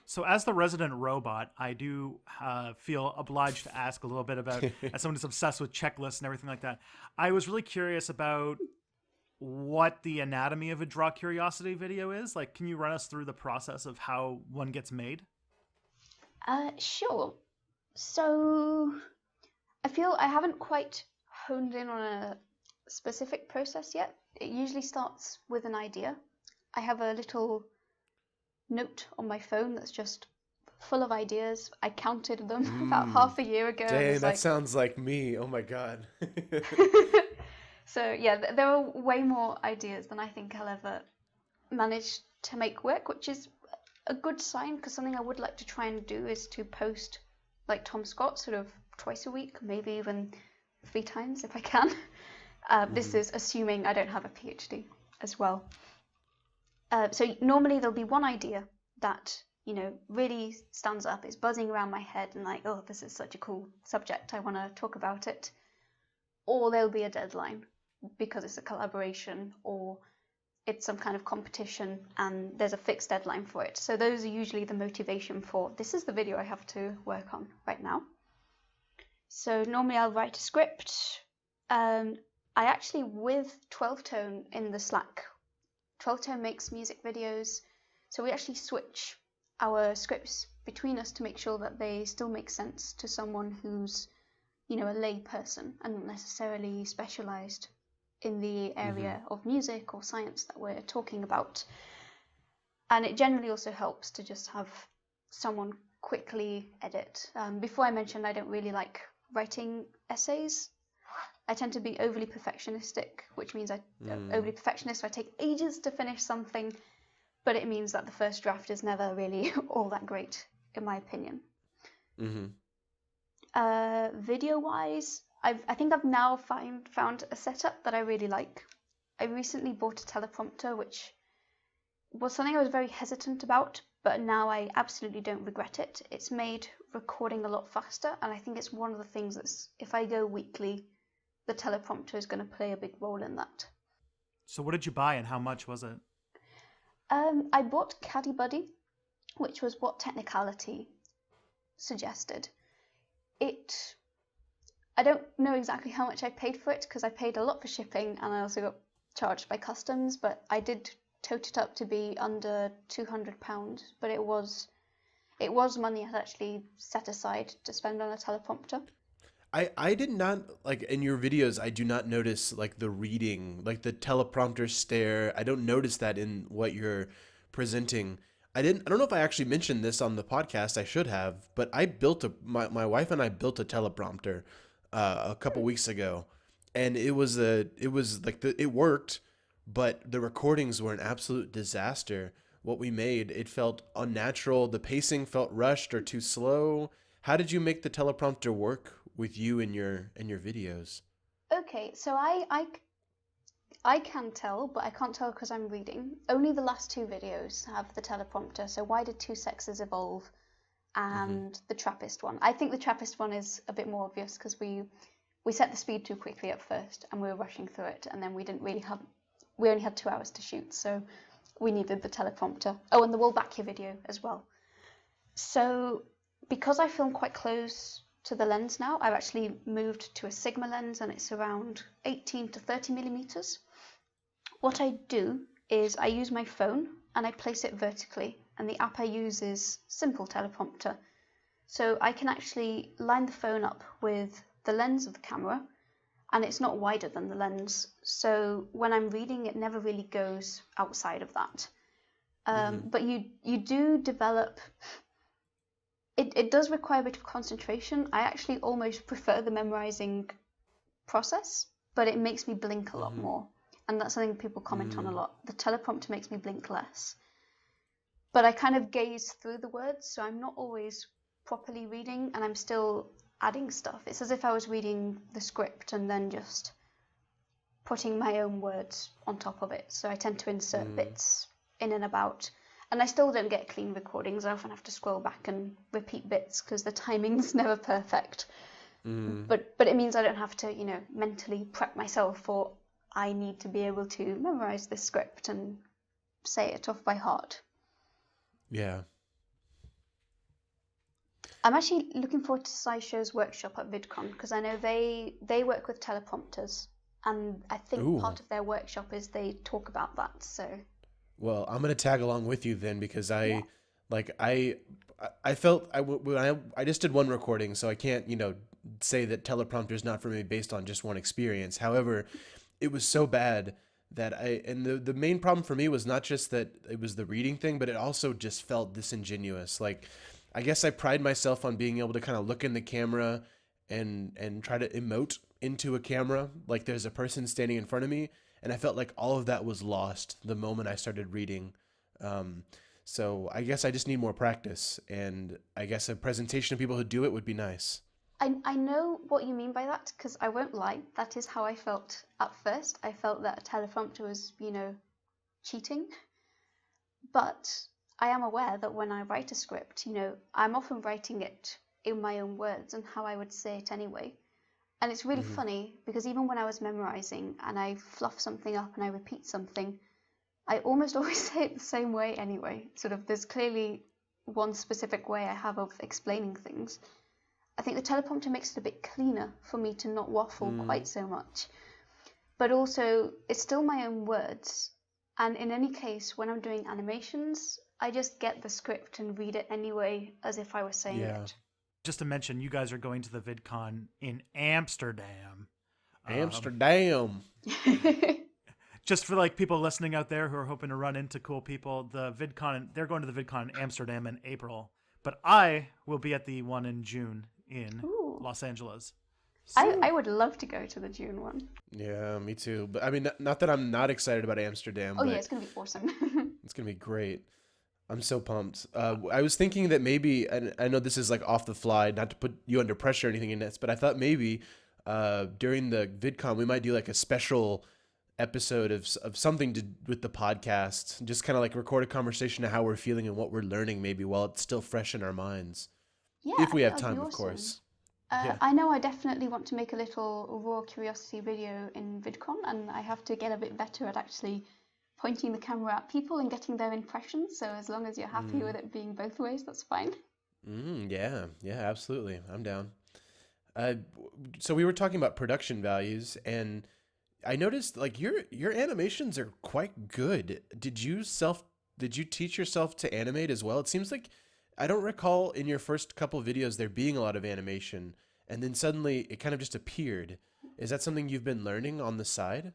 So as the resident robot, I do feel obliged to ask a little bit about, as someone who's obsessed with checklists and everything like that, I was really curious about what the anatomy of a Draw Curiosity video is. Like, can you run us through the process of how one gets made? Sure. So I feel I haven't quite honed in on a specific process yet. It usually starts with an idea. I have a little note on my phone that's just full of ideas. I counted them about half a year ago. And Dang, was that like, sounds like me. Oh my God. so yeah, there are way more ideas than I think I'll ever manage to make work, which is a good sign, because something I would like to try and do is to post like Tom Scott sort of twice a week, maybe even 3 times if I can. This is assuming I don't have a PhD as well. So normally there'll be one idea that, you know, really stands up, is buzzing around my head and like, oh, this is such a cool subject, I want to talk about it. Or there'll be a deadline because it's a collaboration or it's some kind of competition and there's a fixed deadline for it. So those are usually the motivation for, this is the video I have to work on right now. So normally I'll write a script. I actually, with 12 Tone in the Slack, 12 Tone makes music videos, so we actually switch our scripts between us to make sure that they still make sense to someone who's, you know, a lay person and not necessarily specialized in the area of music or science that we're talking about. And it generally also helps to just have someone quickly edit. Before I mentioned I don't really like writing essays. I tend to be overly perfectionistic, which means overly perfectionist, so I take ages to finish something, but it means that the first draft is never really all that great, in my opinion. Video-wise, I think I've now found a setup that I really like. I recently bought a teleprompter, which was something I was very hesitant about, but now I absolutely don't regret it. It's made recording a lot faster, and I think it's one of the things that's, if I go weekly, the teleprompter is going to play a big role in that. So what did you buy and how much was it? I bought Caddy Buddy, which was what Technicality suggested. I don't know exactly how much I paid for it because I paid a lot for shipping and I also got charged by customs, but I did tote it up to be under £200, but it was money I had actually set aside to spend on a teleprompter. I did not, like, in your videos, I do not notice like the reading, like the teleprompter stare. I don't notice that in what you're presenting. I don't know if I actually mentioned this on the podcast. I should have, but I built my wife and I built a teleprompter a couple weeks ago, and it worked, but the recordings were an absolute disaster. What we made, it felt unnatural. The pacing felt rushed or too slow. How did you make the teleprompter work with you in your videos? Okay, so I can tell, but I can't tell because I'm reading. Only the last 2 videos have the teleprompter. So why did 2 sexes evolve? And the Trappist one. I think the Trappist one is a bit more obvious because we set the speed too quickly at first and we were rushing through it, and then we only had 2 hours to shoot, so we needed the teleprompter. Oh, and the Wolbachia video as well. So because I film quite close to the lens now, I've actually moved to a Sigma lens and it's around 18 to 30 millimeters. What I do is I use my phone and I place it vertically, and the app I use is Simple Teleprompter. So I can actually line the phone up with the lens of the camera, and it's not wider than the lens. So when I'm reading, it never really goes outside of that. But you do develop... It does require a bit of concentration. I actually almost prefer the memorizing process, but it makes me blink a lot more. And that's something people comment on a lot. The teleprompter makes me blink less. But I kind of gaze through the words, so I'm not always properly reading, and I'm still adding stuff. It's as if I was reading the script and then just putting my own words on top of it. So I tend to insert bits in and about. And I still don't get clean recordings. I often have to scroll back and repeat bits because the timing's never perfect. But it means I don't have to, you know, mentally prep myself for, I need to be able to memorize this script and say it off by heart. Yeah. I'm actually looking forward to SciShow's workshop at VidCon because I know they work with teleprompters, and I think part of their workshop is they talk about that. So, well, I'm gonna tag along with you then because I felt I just did one recording, so I can't, you know, say that teleprompter is not for me based on just one experience. However, it was so bad that the main problem for me was not just that it was the reading thing, but it also just felt disingenuous. Like I guess I pride myself on being able to kind of look in the camera and try to emote into a camera like there's a person standing in front of me, and I felt like all of that was lost the moment I started reading. Um, so I guess I just need more practice, and I guess a presentation of people who do it would be nice. I know what you mean by that, because I won't lie, that is how I felt at first. I felt that a teleprompter was, cheating. But I am aware that when I write a script, I'm often writing it in my own words and how I would say it anyway. And it's really Hmm. funny because even when I was memorizing and I fluff something up and I repeat something, I almost always say it the same way anyway. Sort of, there's clearly one specific way I have of explaining things. I think the teleprompter makes it a bit cleaner for me to not waffle Mm, quite so much. But also, it's still my own words. And in any case, when I'm doing animations, I just get the script and read it anyway as if I was saying yeah. it. Just to mention, you guys are going to the VidCon in Amsterdam. Um, Amsterdam. just for like people listening out there who are hoping to run into cool people, the VidCon, they're going to the VidCon in Amsterdam in April, but I will be at the one in June in Ooh. Los Angeles. I would love to go to the June one. Yeah, me too. But I mean, not that I'm not excited about Amsterdam, Oh yeah, but it's going to be awesome. it's gonna be great. I'm so pumped. I was thinking that maybe, and I know this is like off the fly, not to put you under pressure or anything in this, but I thought maybe during the VidCon we might do like a special episode of something to with the podcast, just kind of like record a conversation of how we're feeling and what we're learning, maybe while it's still fresh in our minds, Yeah, if I we think have that would be time, of awesome. course. Yeah. I know I definitely want to make a little raw curiosity video in VidCon, and I have to get a bit better at actually pointing the camera at people and getting their impressions. So as long as you're happy Mm. with it being both ways, that's fine. Yeah. Yeah. Absolutely. I'm down. Uh, so we were talking about production values, and I noticed like your animations are quite good. Did you teach yourself to animate as well? It seems like I don't recall in your first couple videos there being a lot of animation, and then suddenly it kind of just appeared. Is that something you've been learning on the side?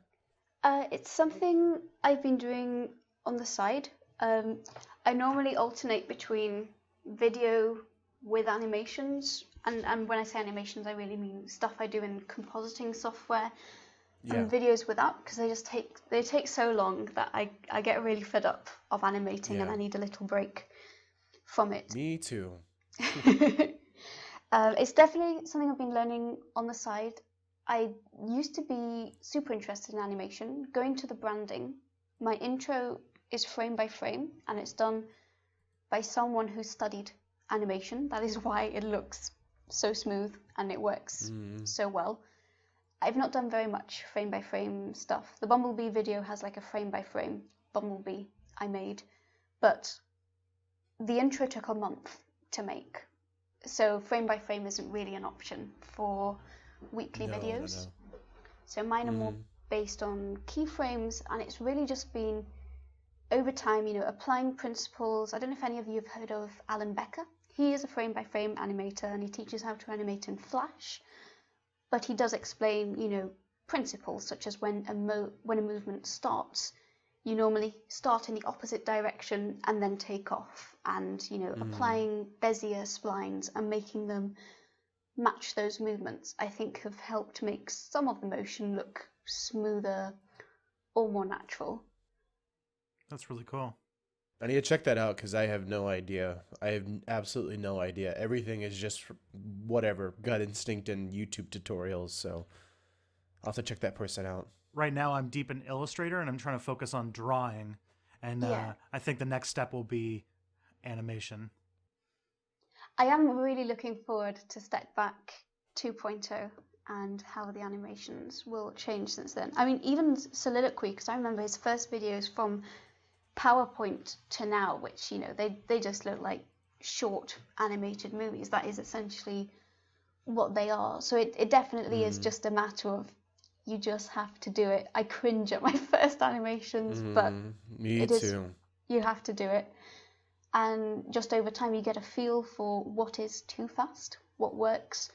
It's something I've been doing on the side. Um, I normally alternate between video with animations, and when I say animations, I really mean stuff I do in compositing software, Yeah, and videos without, because they take so long that I get really fed up of animating and yeah. I need a little break from it. Me too. It's definitely something I've been learning on the side. I used to be super interested in animation. Going to the branding, my intro is frame by frame and it's done by someone who studied animation. That is why it looks so smooth and it works Mm, so well. I've not done very much frame by frame stuff. The Bumblebee video has like a frame by frame Bumblebee I made, but the intro took a month to make. So frame by frame isn't really an option for weekly no, no, videos. no. So mine are more Mm, based on keyframes, and it's really just been over time, applying principles. I don't know if any of you have heard of Alan Becker. He is a frame by frame animator and he teaches how to animate in Flash, but he does explain, principles such as when a movement starts, you normally start in the opposite direction and then take off, and mm. applying Bezier splines and making them match those movements, I think have helped make some of the motion look smoother or more natural. That's really cool. I need to check that out because I have no idea. I have absolutely no idea. Everything is just whatever, gut instinct and YouTube tutorials. So I'll have to check that person out. Right now, I'm deep in Illustrator and I'm trying to focus on drawing, and Yeah, I think the next step will be animation. I am really looking forward to Step Back 2.0 and how the animations will change since then. I mean, even Soliloquy, because I remember his first videos from PowerPoint to now, which, they just look like short animated movies. That is essentially what they are. So it definitely is Mm, just a matter of you just have to do it. I cringe at my first animations, but me it is, too. you have to do it. And just over time, you get a feel for what is too fast, what works,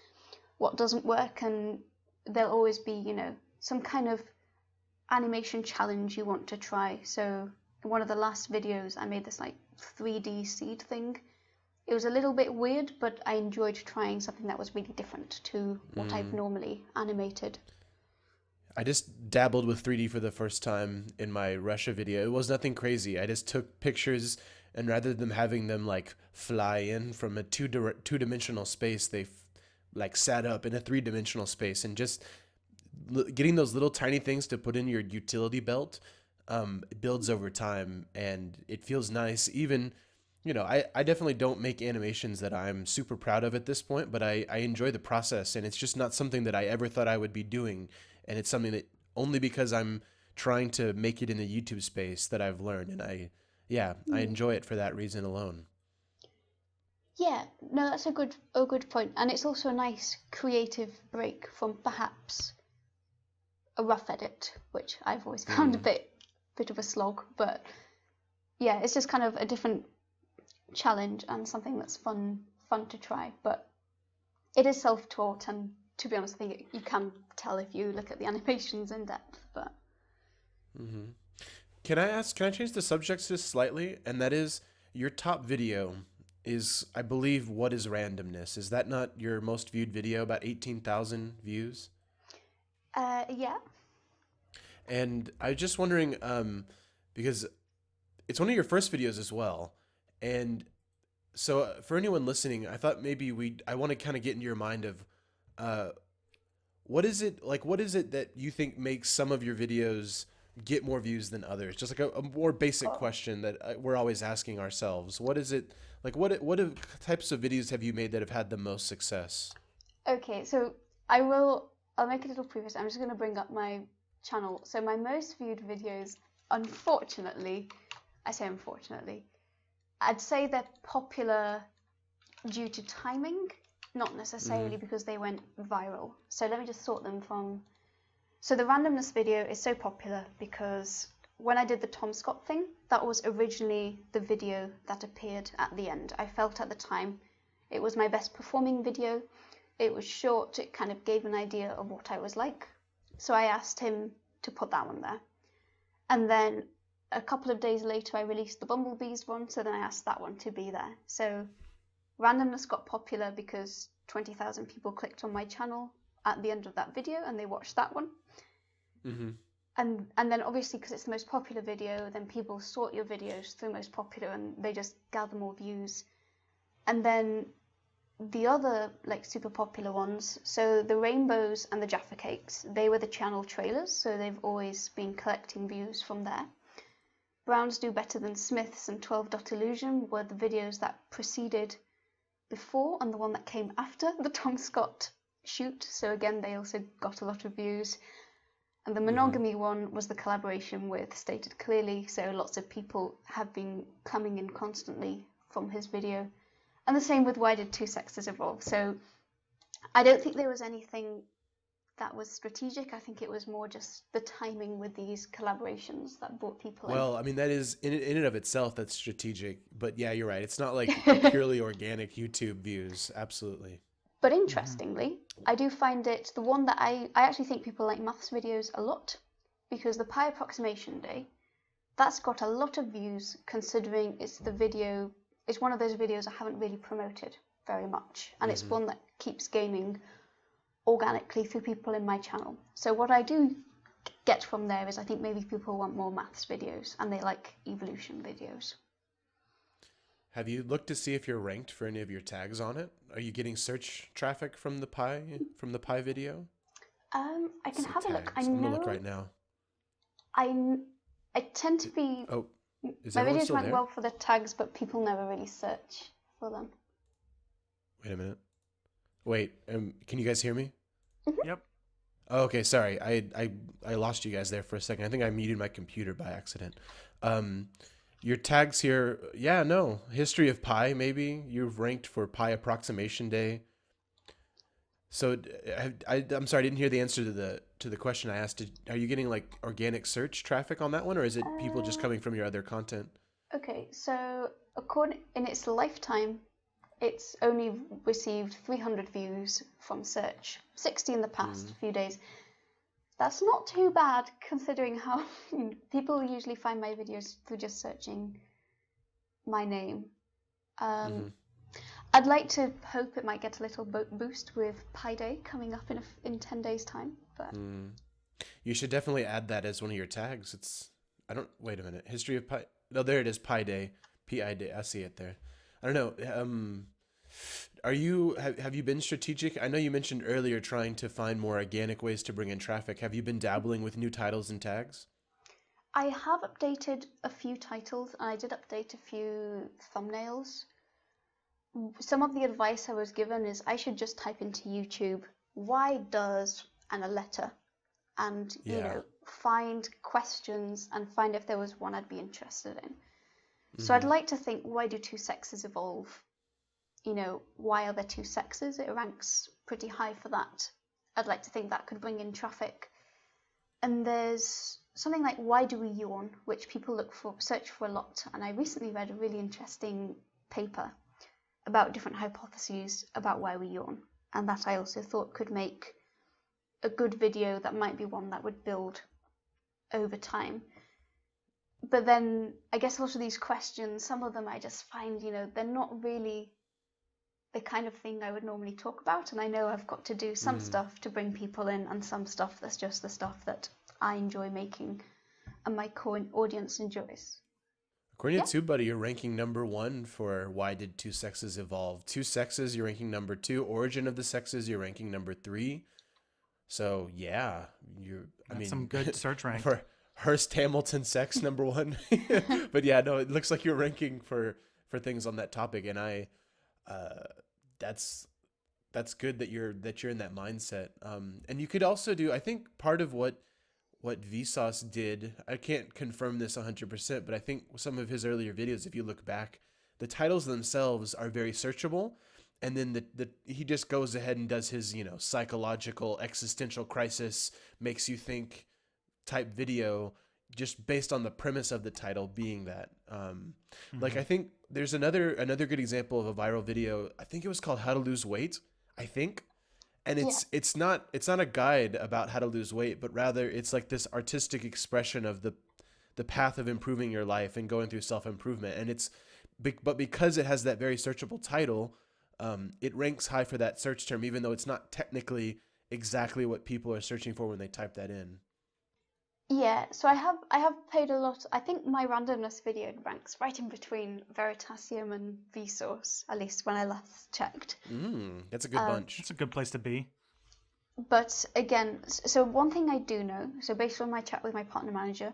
what doesn't work, and there'll always be, some kind of animation challenge you want to try. So in one of the last videos, I made this like 3D seed thing it was a little bit weird, but I enjoyed trying something that was really different to what I've normally animated. I just dabbled with 3D for the first time in my Russia video. It was nothing crazy. I just took pictures, and rather than having them like fly in from a two-dimensional space, they like sat up in a three-dimensional space, and just getting those little tiny things to put in your utility belt it builds over time, and it feels nice. Even, you know, I definitely don't make animations that I'm super proud of at this point, but I enjoy the process, and it's just not something that I ever thought I would be doing. And it's something that only because I'm trying to make it in the YouTube space that I've learned. And I enjoy it for that reason alone. Yeah, no, that's a good point. And it's also a nice creative break from perhaps a rough edit, which I've always found a bit of a slog. But yeah, it's just kind of a different challenge and something that's fun to try. But it is self-taught, and to be honest, I think you can tell if you look at the animations in depth. But Can I change the subject just slightly? And that is, your top video is, I believe, What is Randomness? Is that not your most viewed video? About 18,000 views? yeah. And I was just wondering, because it's one of your first videos as well. And so for anyone listening, I thought maybe I want to kind of get into your mind of, what is it that you think makes some of your videos get more views than others? Just like a more basic question that we're always asking ourselves. What is it, like, what types of videos have you made that have had the most success? Okay, so I'll make a little preface. I'm just going to bring up my channel. So my most viewed videos, unfortunately, I say unfortunately, I'd say they're popular due to timing, not necessarily because they went viral. So let me just sort them from... So the randomness video is so popular because when I did the Tom Scott thing, that was originally the video that appeared at the end. I felt at the time it was my best performing video. It was short, it kind of gave an idea of what I was like. So I asked him to put that one there. And then a couple of days later, I released the Bumblebees one, so then I asked that one to be there. So randomness got popular because 20,000 people clicked on my channel at the end of that video and they watched that one. And then obviously, because it's the most popular video, then people sort your videos through most popular and they just gather more views. And then the other like super popular ones, so the Rainbows and the Jaffa Cakes, they were the channel trailers, so they've always been collecting views from there. Browns Do Better Than Smiths and 12 Dot Illusion were the videos that preceded before and the one that came after the Tom Scott shoot, so again they also got a lot of views. And the monogamy one was the collaboration with Stated Clearly, so lots of people have been coming in constantly from his video. And the same with Why Did Two Sexes Evolve? So I don't think there was anything that was strategic. I think it was more just the timing with these collaborations that brought people in. Well, I mean, that is, in and of itself, that's strategic. But yeah, you're right. It's not like purely organic YouTube views. Absolutely. But interestingly, I do find it, the one that I actually think people like maths videos a lot, because the Pi Approximation Day, that's got a lot of views considering it's one of those videos I haven't really promoted very much, and it's one that keeps gaining organically through people in my channel. So what I do get from there is I think maybe people want more maths videos and they like evolution videos. Have you looked to see if you're ranked for any of your tags on it? Are you getting search traffic from the Pi video? I can have a look. I'm gonna look right now. I tend to be... Oh, is my everyone videos still rank there? well for the tags, but people never really search for them. Wait a minute. Wait, can you guys hear me? Yep. Oh, okay, sorry. I lost you guys there for a second. I think I muted my computer by accident. Your tags here, yeah, no. History of Pi, maybe. You've ranked for Pi Approximation Day. So I'm sorry, I didn't hear the answer to the question I asked. Are you getting like organic search traffic on that one, or is it people just coming from your other content? Okay, so in its lifetime, it's only received 300 views from search, 60 in the past few days. That's not too bad considering how people usually find my videos through just searching my name. I'd like to hope it might get a little boost with Pi Day coming up in 10 days' time. But You should definitely add that as one of your tags. Wait a minute. History of Pi. No, there it is. Pi Day. Pi Day. I see it there. I don't know. Have you been strategic? I know you mentioned earlier trying to find more organic ways to bring in traffic. Have you been dabbling with new titles and tags? I have updated a few titles, and I did update a few thumbnails. Some of the advice I was given is I should just type into YouTube, why does, and a letter, and find questions and find if there was one I'd be interested in. So I'd like to think, why do two sexes evolve? Why are there two sexes? It ranks pretty high for that. I'd like to think that could bring in traffic. And there's something like, why do we yawn, which people search for a lot. And I recently read a really interesting paper about different hypotheses about why we yawn. And that I also thought could make a good video that might be one that would build over time. But then I guess a lot of these questions, some of them I just find, they're not really the kind of thing I would normally talk about. And I know I've got to do some stuff to bring people in and some stuff that's just the stuff that I enjoy making and my core audience enjoys. According to TubeBuddy, you're ranking number 1 for why did two sexes evolve. Two sexes, you're ranking number 2. Origin of the sexes, you're ranking number 3. So yeah, some good search rank for Hearst Hamilton sex number 1. But yeah, no, it looks like you're ranking for things on that topic, and that's good that you're in that mindset. And you could also do, I think part of what Vsauce did, I can't confirm this 100%, but I think some of his earlier videos, if you look back, the titles themselves are very searchable. And then he just goes ahead and does his, psychological existential crisis, makes you think type video just based on the premise of the title being that. Like, I think there's another good example of a viral video. I think it was called How to Lose Weight, I think. And it's not a guide about how to lose weight, but rather it's like this artistic expression of the path of improving your life and going through self-improvement. And but because it has that very searchable title, it ranks high for that search term, even though it's not technically exactly what people are searching for when they type that in. Yeah, so I have played a lot. I think my randomness video ranks right in between Veritasium and Vsauce, at least when I last checked. That's a good bunch. It's a good place to be. But again, so one thing I do know, so based on my chat with my partner manager,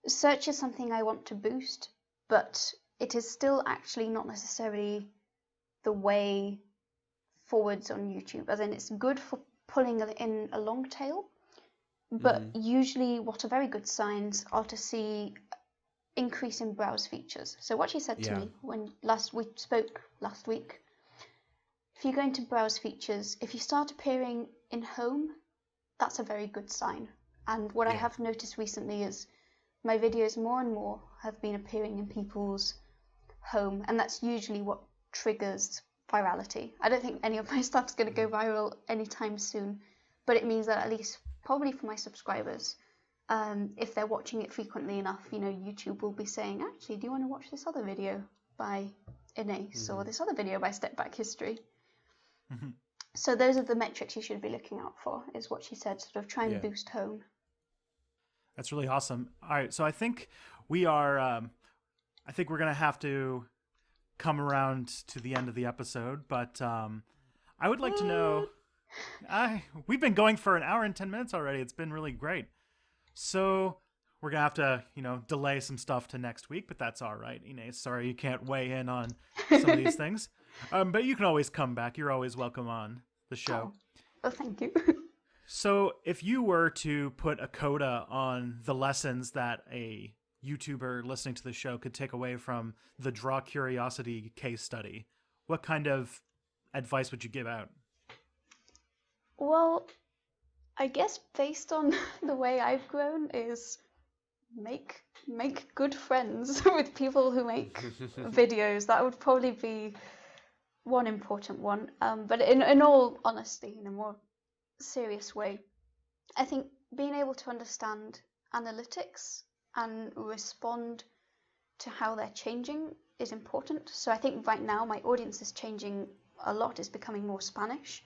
search is something I want to boost, but it is still actually not necessarily the way forwards on YouTube. As in, it's good for pulling in a long tail. But usually what are very good signs are to see increase in browse features. So what she said to me when we spoke last week, if you go into browse features, if you start appearing in home, that's a very good sign. And what I have noticed recently is my videos more and more have been appearing in people's home, and that's usually what triggers virality. I don't think any of my stuff's going to go viral anytime soon, but it means that at least probably for my subscribers, if they're watching it frequently enough, YouTube will be saying, actually, do you want to watch this other video by Inés or this other video by Step Back History? So those are the metrics you should be looking out for, is what she said, sort of try and boost home. That's really awesome. All right, so I think we're going to have to come around to the end of the episode, but I would like to know... we've been going for an hour and 10 minutes already. It's been really great. So we're going to have to, delay some stuff to next week, but that's all right. Inés, sorry you can't weigh in on some of these things. But you can always come back. You're always welcome on the show. Oh, thank you. So if you were to put a coda on the lessons that a YouTuber listening to the show could take away from the Draw Curiosity case study, what kind of advice would you give out? Well, I guess based on the way I've grown is make good friends with people who make videos. That would probably be one important one. But in all honesty, in a more serious way, I think being able to understand analytics and respond to how they're changing is important. So I think right now my audience is changing a lot. It's becoming more Spanish,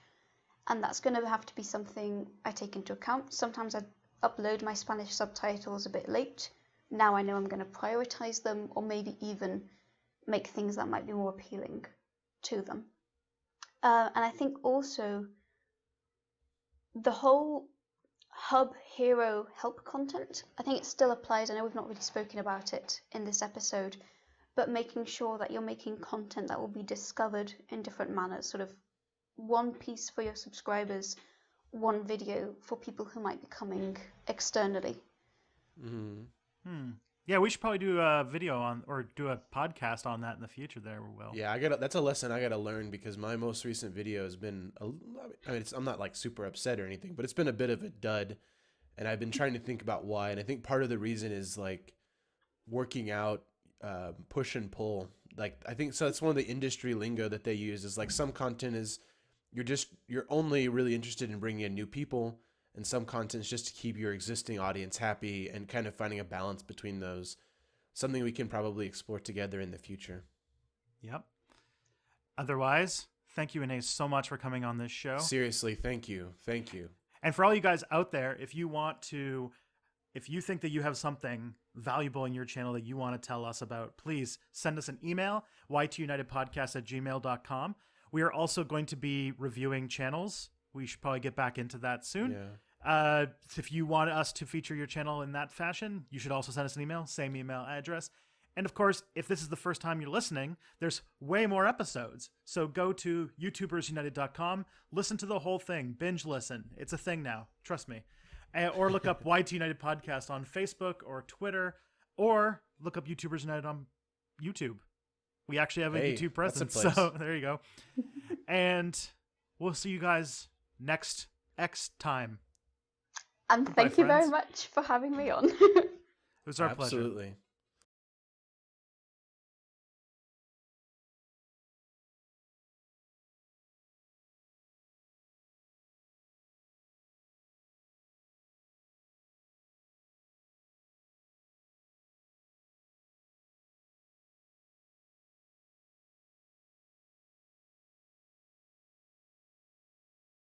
and that's going to have to be something I take into account. Sometimes I upload my Spanish subtitles a bit late. Now I know I'm going to prioritize them, or maybe even make things that might be more appealing to them. And I think also the whole hub, hero, help content, I think it still applies. I know we've not really spoken about it in this episode, but making sure that you're making content that will be discovered in different manners, sort of one piece for your subscribers, one video for people who might be coming externally. Yeah, we should probably do a video on, or do a podcast on that in the future there, Will. Yeah, that's a lesson I got to learn, because my most recent video has been, I'm not like super upset or anything, but it's been a bit of a dud, and I've been trying to think about why. And I think part of the reason is like working out, push and pull. Like, I think, so that's one of the industry lingo that they use, is like some content is, you're only really interested in bringing in new people, and some content's just to keep your existing audience happy, and kind of finding a balance between those. Something we can probably explore together in the future. Yep. Otherwise, thank you, Inés, so much for coming on this show. Seriously, thank you. Thank you. And for all you guys out there, if you think that you have something valuable in your channel that you want to tell us about, please send us an email, ytunitedpodcast@gmail.com. We are also going to be reviewing channels. We should probably get back into that soon. Yeah. If you want us to feature your channel in that fashion, you should also send us an email, same email address. And of course, if this is the first time you're listening, there's way more episodes. So go to youtubersunited.com, listen to the whole thing, binge listen. It's a thing now, trust me. Or look up YT United Podcast on Facebook or Twitter, or look up YouTubers United on YouTube. We actually have a YouTube presence, so there you go. And we'll see you guys next X time. And thank you very much for having me on. It was our pleasure. Absolutely.